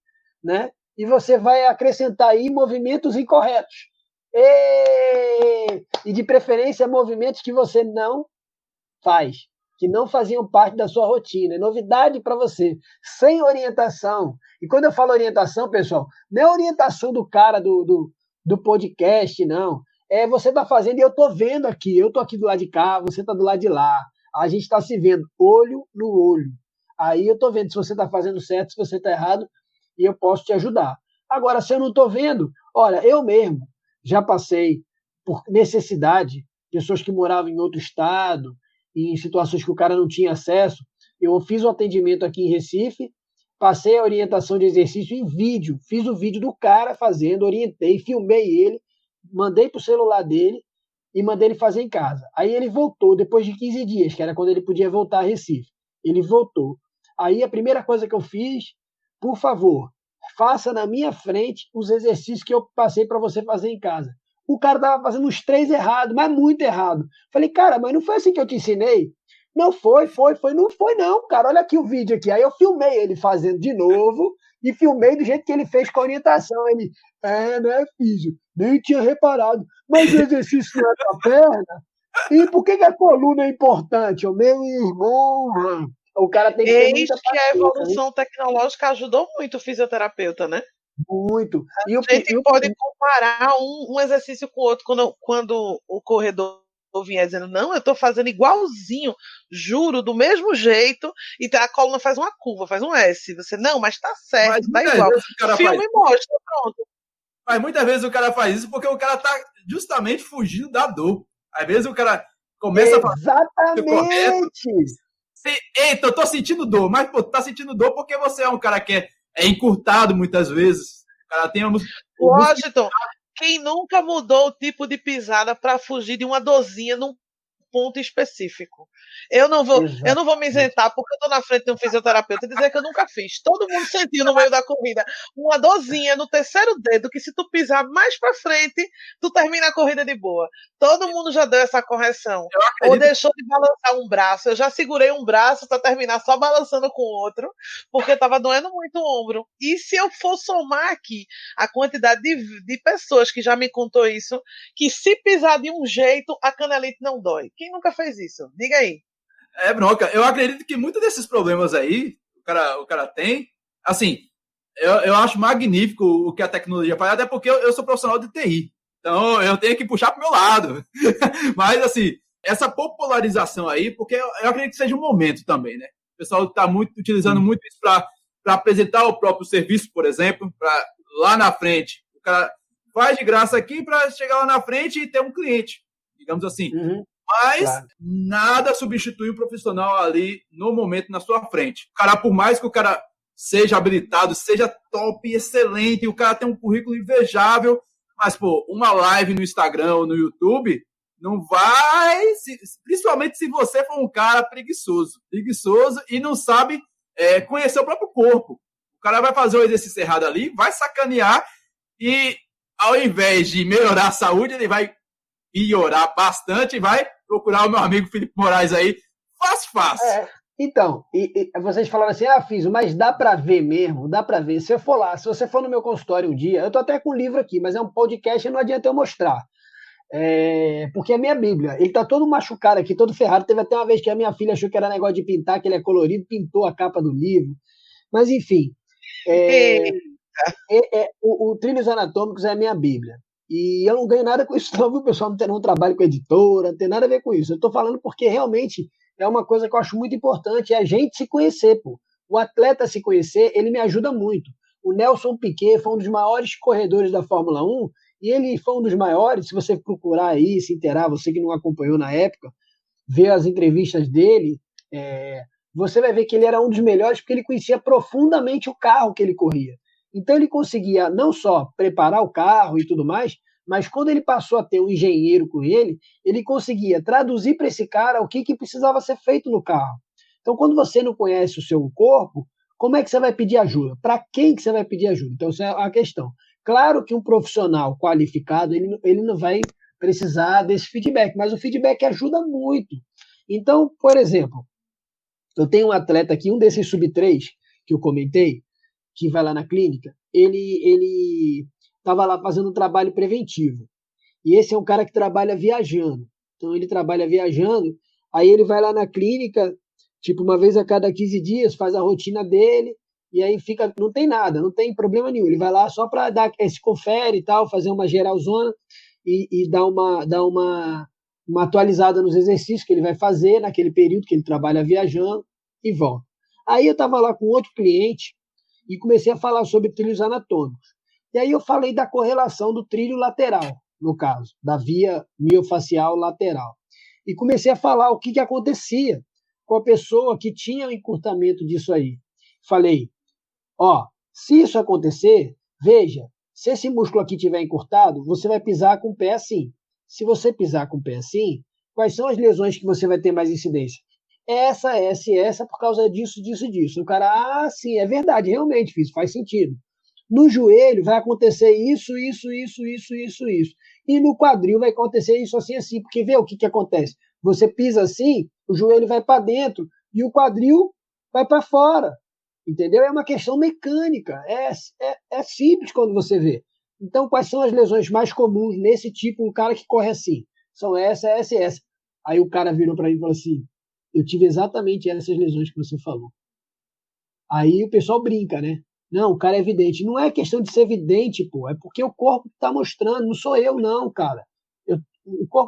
né? E você vai acrescentar aí movimentos incorretos. E de preferência, movimentos que você não faz, que não faziam parte da sua rotina. É novidade para você, sem orientação. E quando eu falo orientação, pessoal, não é orientação do cara do podcast, não. você está fazendo e eu estou vendo aqui, eu estou aqui do lado de cá, você está do lado de lá, a gente está se vendo olho no olho. Aí eu estou vendo se você está fazendo certo, se você está errado, e eu posso te ajudar. Agora, se eu não estou vendo, olha, eu mesmo já passei por necessidade, pessoas que moravam em outro estado, em situações que o cara não tinha acesso. Eu fiz o atendimento aqui em Recife, passei a orientação de exercício em vídeo, fiz o vídeo do cara fazendo, orientei, filmei ele, mandei para o celular dele e mandei ele fazer em casa. Aí ele voltou depois de 15 dias, que era quando ele podia voltar a Recife. Ele voltou. Aí a primeira coisa que eu fiz, por favor, faça na minha frente os exercícios que eu passei para você fazer em casa. O cara estava fazendo os 3 errados, mas muito errado. Falei, cara, mas não foi assim que eu te ensinei? Não foi. Não foi não, cara. Olha aqui o vídeo aqui. Aí eu filmei ele fazendo de novo e filmei do jeito que ele fez com a orientação. Ele, né, físio? Nem tinha reparado. Mas o exercício não é com a perna? E por que a coluna é importante? O meu irmão, mano. O cara tem que ter muita paciência, que a evolução tecnológica ajudou muito o fisioterapeuta, né? Muito. E a gente pode comparar um exercício com o outro quando o corredor vier dizendo, não, eu estou fazendo igualzinho, juro, do mesmo jeito, e a coluna faz uma curva, faz um S. Você, não, mas tá certo, tá igual. O filme mostra, pronto. Mas muitas vezes o cara faz isso porque o cara tá justamente fugindo da dor. Às vezes o cara começa a fazer exatamente. Eita, eu tô sentindo dor, mas pô, tá sentindo dor porque você é um cara que é encurtado muitas vezes. O cara tem Washington, quem nunca mudou o tipo de pisada para fugir de uma dorzinha num ponto específico? Eu não vou me isentar porque eu tô na frente de um fisioterapeuta e dizer que eu nunca fiz. Todo mundo sentiu no meio da corrida uma dorzinha no terceiro dedo que se tu pisar mais para frente, tu termina a corrida de boa. Todo mundo já deu essa correção. Ou deixou de balançar um braço. Eu já segurei um braço para terminar só balançando com o outro, porque tava doendo muito o ombro. E se eu for somar aqui a quantidade de pessoas que já me contou isso, que se pisar de um jeito, a canelite não dói. Quem nunca fez isso? Diga aí. Bronca. Eu acredito que muitos desses problemas aí o cara tem. Assim, eu acho magnífico o que a tecnologia faz, até porque eu sou profissional de TI. Então, eu tenho que puxar para o meu lado. Mas, assim, essa popularização aí, porque eu acredito que seja um momento também, né? O pessoal está utilizando muito isso para apresentar o próprio serviço, por exemplo, para lá na frente. O cara faz de graça aqui para chegar lá na frente e ter um cliente, digamos assim. Uhum. Mas nada substitui o profissional ali no momento na sua frente. O cara, por mais que o cara seja habilitado, seja top, excelente, o cara tem um currículo invejável, mas, pô, uma live no Instagram ou no YouTube não vai, principalmente se você for um cara preguiçoso e não sabe conhecer o próprio corpo. O cara vai fazer o exercício errado ali, vai sacanear e, ao invés de melhorar a saúde, ele vai piorar bastante e vai procurar o meu amigo Felipe Moraes aí, fácil. Então, vocês falaram assim, Fiso, mas dá para ver mesmo, dá para ver. Se eu for lá, se você for no meu consultório um dia, eu tô até com um livro aqui, mas é um podcast e não adianta eu mostrar. Porque é minha Bíblia. Ele tá todo machucado aqui, todo ferrado. Teve até uma vez que a minha filha achou que era negócio de pintar, que ele é colorido, pintou a capa do livro. Mas, enfim, o Trilhos Anatômicos é a minha Bíblia. E eu não ganho nada com isso, não, viu, pessoal? Não tem nenhum trabalho com editora, não tem nada a ver com isso. Eu tô falando porque realmente é uma coisa que eu acho muito importante, é a gente se conhecer, pô. O atleta se conhecer, ele me ajuda muito. O Nelson Piquet foi um dos maiores corredores da Fórmula 1, e ele foi um dos maiores, se você procurar aí, se inteirar, você que não acompanhou na época, ver as entrevistas dele, você vai ver que ele era um dos melhores porque ele conhecia profundamente o carro que ele corria. Então ele conseguia não só preparar o carro e tudo mais, mas quando ele passou a ter um engenheiro com ele, ele conseguia traduzir para esse cara o que precisava ser feito no carro. Então, quando você não conhece o seu corpo, como é que você vai pedir ajuda? Para quem que você vai pedir ajuda? Então, essa é a questão. Claro que um profissional qualificado, ele não vai precisar desse feedback, mas o feedback ajuda muito. Então, por exemplo, eu tenho um atleta aqui, um desses sub-3 que eu comentei, que vai lá na clínica, ele estava lá fazendo um trabalho preventivo. E esse é um cara que trabalha viajando. Então, ele trabalha viajando, aí ele vai lá na clínica, tipo, uma vez a cada 15 dias, faz a rotina dele, e aí fica, não tem nada, não tem problema nenhum. Ele vai lá só para dar esse confere e tal, fazer uma geralzona, e uma atualizada nos exercícios que ele vai fazer naquele período que ele trabalha viajando e volta. Aí eu estava lá com outro cliente e comecei a falar sobre trilhos anatômicos. E aí eu falei da correlação do trilho lateral, no caso, da via miofacial lateral. E comecei a falar o que acontecia com a pessoa que tinha o encurtamento disso aí. Falei, se isso acontecer, veja, se esse músculo aqui estiver encurtado, você vai pisar com o pé assim. Se você pisar com o pé assim, quais são as lesões que você vai ter mais incidência? Essa, por causa disso, disso, disso. O cara, sim, é verdade, realmente, faz sentido. No joelho vai acontecer isso. E no quadril vai acontecer isso assim, porque vê o que acontece. Você pisa assim, o joelho vai para dentro e o quadril vai para fora. Entendeu? É uma questão mecânica. É simples quando você vê. Então, quais são as lesões mais comuns nesse tipo, um cara que corre assim? São essa. Aí o cara virou para mim e falou assim, eu tive exatamente essas lesões que você falou. Aí o pessoal brinca, né? Não, o cara é evidente. Não é questão de ser evidente, pô. É porque o corpo está mostrando. Não sou eu, não, cara.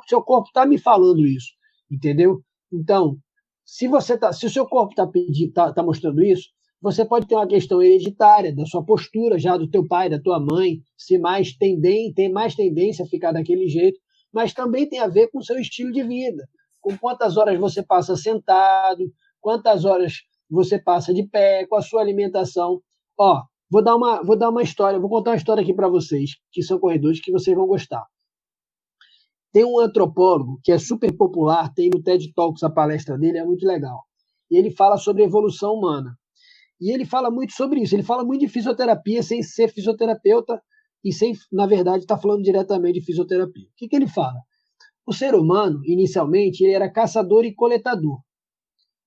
Seu corpo está me falando isso. Entendeu? Então, se o seu corpo tá mostrando isso, você pode ter uma questão hereditária, da sua postura já, do teu pai, da tua mãe, se tem mais tendência a ficar daquele jeito, mas também tem a ver com o seu estilo de vida, com quantas horas você passa sentado, quantas horas você passa de pé, com a sua alimentação. Vou dar uma história, vou contar uma história aqui para vocês, que são corredores, que vocês vão gostar. Tem um antropólogo que é super popular, tem no TED Talks a palestra dele, é muito legal. E ele fala sobre a evolução humana. E ele fala muito sobre isso, ele fala muito de fisioterapia sem ser fisioterapeuta e sem, na verdade, estar falando diretamente de fisioterapia. O que ele fala? O ser humano, inicialmente, ele era caçador e coletador.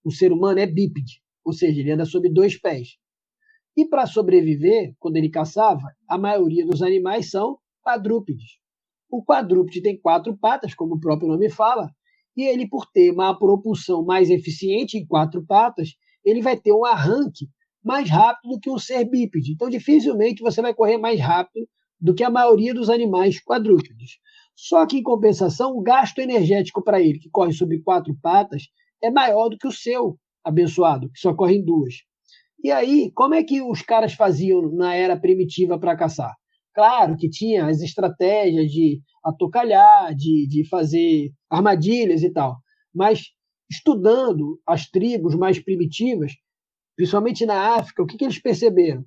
O ser humano é bípede, ou seja, ele anda sobre 2 pés. E para sobreviver, quando ele caçava, a maioria dos animais são quadrúpedes. O quadrúpede tem 4 patas, como o próprio nome fala, e ele, por ter uma propulsão mais eficiente em 4 patas, ele vai ter um arranque mais rápido do que um ser bípede. Então, dificilmente você vai correr mais rápido do que a maioria dos animais quadrúpedes. Só que, em compensação, o gasto energético para ele, que corre sobre 4 patas, é maior do que o seu abençoado, que só corre em 2. E aí, como é que os caras faziam na era primitiva para caçar? Claro que tinha as estratégias de atocalhar, de fazer armadilhas e tal, mas estudando as tribos mais primitivas, principalmente na África, o que eles perceberam?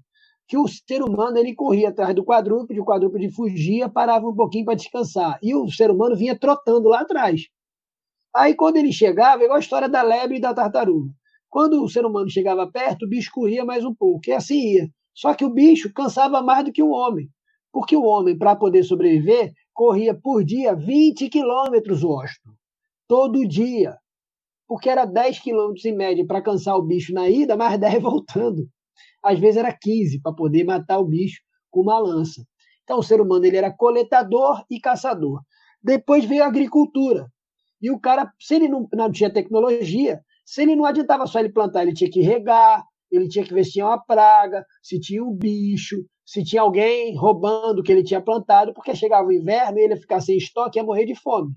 Que o ser humano ele corria atrás do quadrúpede, o quadrúpede fugia, parava um pouquinho para descansar, e o ser humano vinha trotando lá atrás. Aí, quando ele chegava, igual a história da lebre e da tartaruga. Quando o ser humano chegava perto, o bicho corria mais um pouco, e assim ia. Só que o bicho cansava mais do que o homem, porque o homem, para poder sobreviver, corria por dia 20 quilômetros, Washington, todo dia, porque era 10 quilômetros em média para cansar o bicho na ida, mais 10 voltando. Às vezes era 15 para poder matar o bicho com uma lança. Então o ser humano ele era coletador e caçador. Depois veio a agricultura. E o cara, se ele não tinha tecnologia, se ele não adiantava só ele plantar, ele tinha que regar, ele tinha que ver se tinha uma praga, se tinha um bicho, se tinha alguém roubando o que ele tinha plantado, porque chegava o inverno e ele ia ficar sem estoque e ia morrer de fome.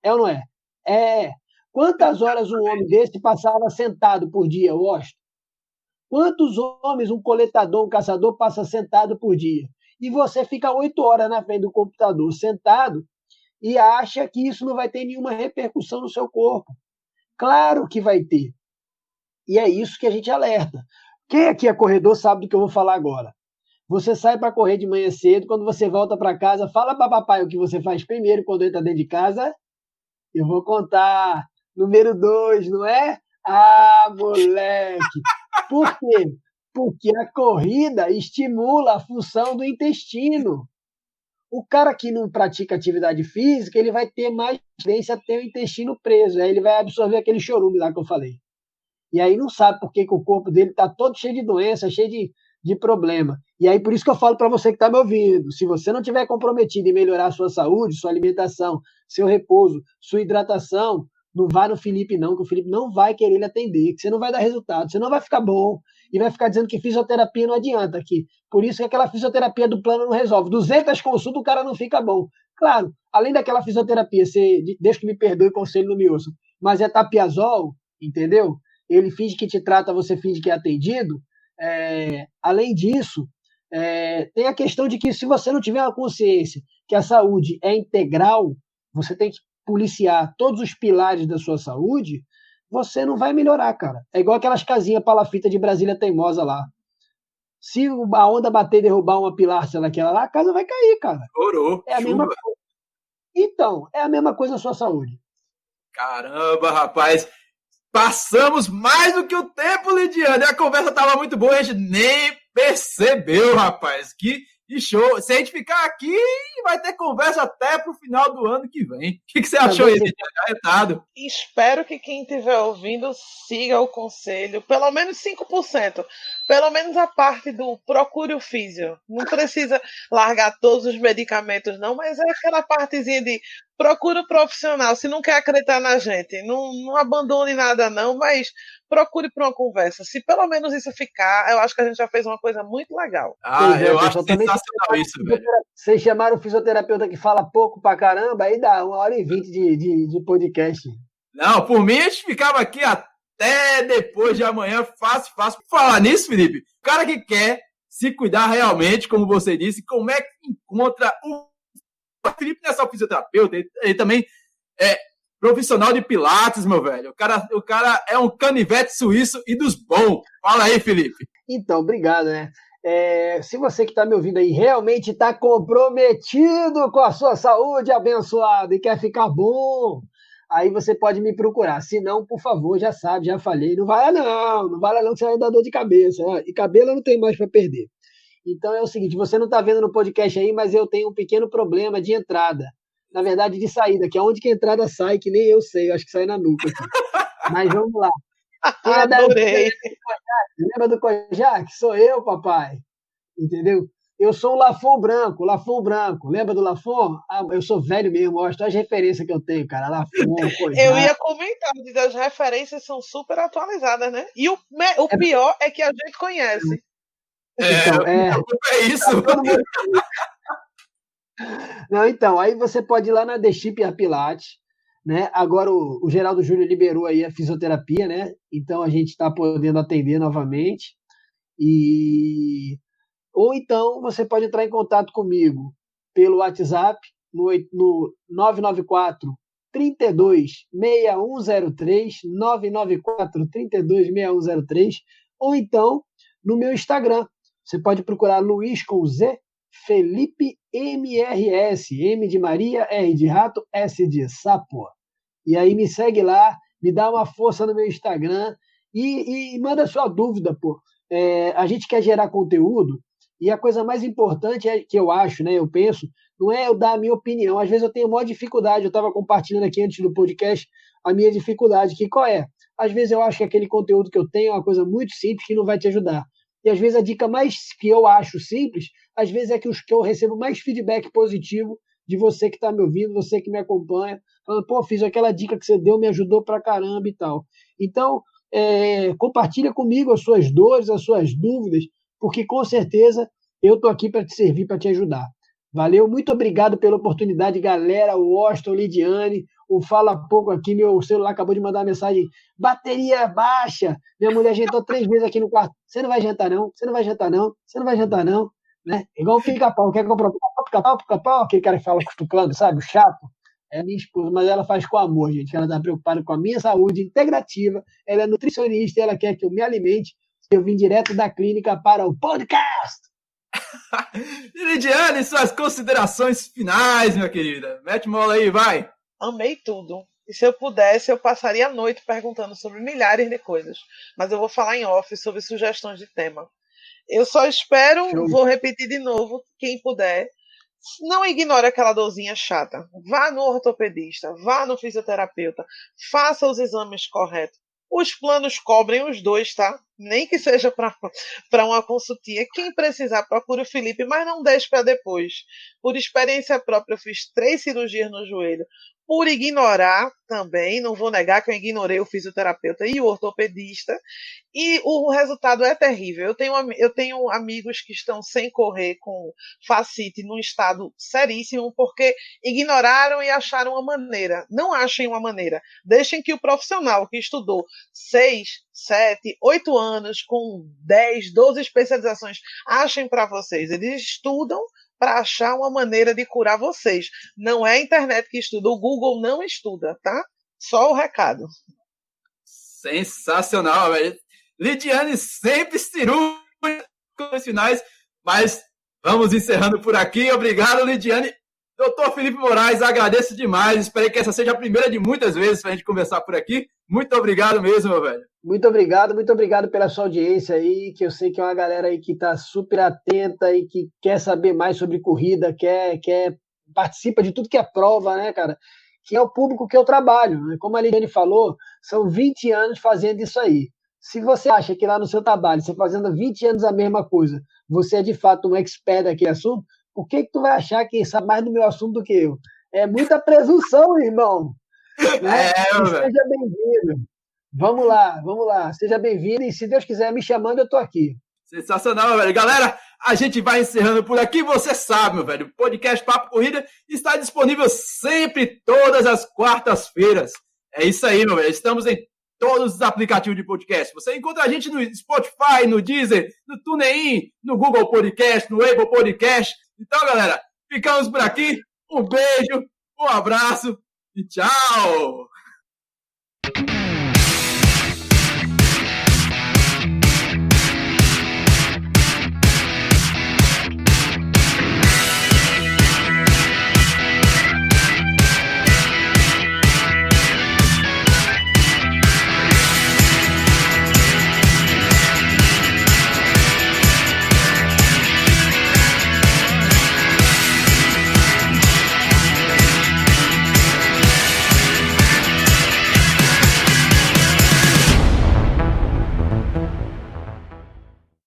É ou não é? É. Quantas horas um homem desse passava sentado por dia, Washington? Quantos homens um coletador, um caçador passa sentado por dia? E você fica 8 horas na frente do computador sentado e acha que isso não vai ter nenhuma repercussão no seu corpo. Claro que vai ter. E é isso que a gente alerta. Quem aqui é corredor sabe do que eu vou falar agora. Você sai para correr de manhã cedo, quando você volta para casa, fala para papai o que você faz primeiro quando entra dentro de casa. Eu vou contar. Número 2, não é? Ah, moleque! Por quê? Porque a corrida estimula a função do intestino. O cara que não pratica atividade física, ele vai ter mais tendência a ter o intestino preso. Aí ele vai absorver aquele chorume lá que eu falei. E aí não sabe por que o corpo dele está todo cheio de doença, cheio de problema. E aí por isso que eu falo para você que está me ouvindo, se você não tiver comprometido em melhorar a sua saúde, sua alimentação, seu repouso, sua hidratação, não vá no Felipe não, que o Felipe não vai querer lhe atender, que você não vai dar resultado, você não vai ficar bom e vai ficar dizendo que fisioterapia não adianta aqui. Por isso que aquela fisioterapia do plano não resolve. 200 consultas o cara não fica bom. Claro, além daquela fisioterapia, Deus que me perdoe o conselho não me ouça, mas é tapiazol, entendeu? Ele finge que te trata, você finge que é atendido. Além disso, tem a questão de que se você não tiver a consciência que a saúde é integral, você tem que policiar todos os pilares da sua saúde, você não vai melhorar, cara. É igual aquelas casinhas palafita de Brasília teimosa lá. Se a onda bater e derrubar uma pilastra daquela lá, a casa vai cair, cara. Orou, É a chuva. mesma coisa. Então, é a mesma coisa a sua saúde. Caramba, rapaz. Passamos mais do que o tempo, Lidiane. A conversa estava muito boa, a gente nem percebeu, rapaz. Que show. Se a gente ficar aqui, vai ter conversa até pro final do ano que vem. O que você achou aí, Lidiane? Arretado. Espero que quem estiver ouvindo siga o conselho, pelo menos 5%. Pelo menos a parte do procure o físio. Não precisa largar todos os medicamentos, não, mas é aquela partezinha de procura o profissional. Se não quer acreditar na gente, não abandone nada, não, mas procure para uma conversa. Se pelo menos isso ficar, eu acho que a gente já fez uma coisa muito legal. Eu acho sensacional isso, velho. Vocês chamaram o fisioterapeuta que fala pouco pra caramba, aí dá 1h20 de podcast. Não, por mim a gente ficava aqui até depois de amanhã, fácil. Falar nisso, Felipe, o cara que quer se cuidar realmente, como você disse, como é que encontra o Felipe não é só fisioterapeuta, ele também é profissional de pilates, meu velho. O cara é um canivete suíço e dos bons. Fala aí, Felipe. Então, obrigado, né? Se você que está me ouvindo aí realmente está comprometido com a sua saúde abençoada e quer ficar bom, aí você pode me procurar. Se não, por favor, já sabe, já falei, não vai não que você vai dar dor de cabeça. E cabelo eu não tenho mais para perder. Então é o seguinte, você não está vendo no podcast aí, mas eu tenho um pequeno problema de entrada. Na verdade, de saída, que é onde que a entrada sai, que nem eu sei, eu acho que sai na nuca aqui. Mas vamos lá. Adorei. Lembra do Kojak? Sou eu, papai. Entendeu? Eu sou o Lafon branco. Lembra do Lafon? Eu sou velho mesmo, mostra as referências que eu tenho, cara. Lafon, Kojak. Eu ia comentar, as referências são super atualizadas, né? E o pior é que a gente conhece. É isso. Não, então, aí você pode ir lá na The Chip Pilates, né? Agora o Geraldo Júnior liberou aí a fisioterapia, né? Então a gente está podendo atender novamente. Ou então você pode entrar em contato comigo pelo WhatsApp no 994 32 6103, 994 32 6103, ou então no meu Instagram. Você pode procurar Luiz com Z, Felipe MRS, M de Maria, R de Rato, S de Sapo. E aí me segue lá, me dá uma força no meu Instagram e manda sua dúvida, pô. A gente quer gerar conteúdo e a coisa mais importante que eu acho, né, eu penso, não é eu dar a minha opinião. Às vezes eu tenho maior dificuldade, eu estava compartilhando aqui antes do podcast a minha dificuldade, que qual é? Às vezes eu acho que aquele conteúdo que eu tenho é uma coisa muito simples que não vai te ajudar. E às vezes a dica mais que eu acho simples, às vezes é que eu recebo mais feedback positivo de você que está me ouvindo, você que me acompanha, falando, pô, fiz aquela dica que você deu, me ajudou pra caramba e tal. Então, compartilha comigo as suas dores, as suas dúvidas, porque com certeza eu estou aqui para te servir, para te ajudar. Valeu, muito obrigado pela oportunidade, galera, o Austin, o Lidiane, o Fala Pouco aqui, meu celular acabou de mandar uma mensagem, bateria baixa, minha mulher jantou 3 vezes aqui no quarto, você não vai jantar não, você não vai jantar não, você não vai jantar não, né? Igual o pica-pau, quer comprar pica-pau, aquele cara que fala cutucando, sabe, o chato, é minha esposa, mas ela faz com amor, gente, ela está preocupada com a minha saúde integrativa, ela é nutricionista, ela quer que eu me alimente, eu vim direto da clínica para o podcast. Lidiane, suas considerações finais, minha querida. Mete mola aí, vai. Amei tudo. E se eu pudesse, eu passaria a noite perguntando sobre milhares de coisas. Mas eu vou falar em off sobre sugestões de tema. Eu só espero, vou repetir de novo, quem puder, não ignore aquela dorzinha chata. Vá no ortopedista, vá no fisioterapeuta, faça os exames corretos. Os planos cobrem os dois, tá? Nem que seja para uma consultinha. Quem precisar, procure o Felipe, mas não deixe para depois. Por experiência própria, eu fiz 3 cirurgias no joelho. por ignorar também, não vou negar que eu ignorei o fisioterapeuta e o ortopedista, e o resultado é terrível. Eu tenho amigos que estão sem correr com fascite num estado seríssimo porque ignoraram e acharam uma maneira. Não achem uma maneira. Deixem que o profissional que estudou 6, 7, 8 anos com 10, 12 especializações achem para vocês. Eles estudam para achar uma maneira de curar vocês. Não é a internet que estuda, o Google não estuda, tá? Só o recado. Sensacional, velho. Lidiane sempre cirúrgica nos finais, mas vamos encerrando por aqui. Obrigado, Lidiane. Doutor Felipe Moraes, agradeço demais. Espero que essa seja a primeira de muitas vezes para a gente conversar por aqui. Muito obrigado mesmo, meu velho. Muito obrigado pela sua audiência aí, que eu sei que é uma galera aí que está super atenta e que quer saber mais sobre corrida, participa de tudo que é prova, né, cara? Que é o público que eu trabalho, né? Como a Lidiane falou, são 20 anos fazendo isso aí. Se você acha que lá no seu trabalho, você fazendo 20 anos a mesma coisa, você é de fato um expert daquele assunto, por que tu vai achar que sabe mais do meu assunto do que eu? É muita presunção, irmão. Né? Seja bem-vindo. Vamos lá. Seja bem-vindo e se Deus quiser me chamando, eu tô aqui. Sensacional, meu velho. Galera, a gente vai encerrando por aqui. Você sabe, meu velho, o podcast Papo Corrida está disponível sempre, todas as quartas-feiras. É isso aí, meu velho. Estamos em todos os aplicativos de podcast. Você encontra a gente no Spotify, no Deezer, no TuneIn, no Google Podcast, no Apple Podcast. Então, galera, ficamos por aqui. Um beijo, um abraço e tchau!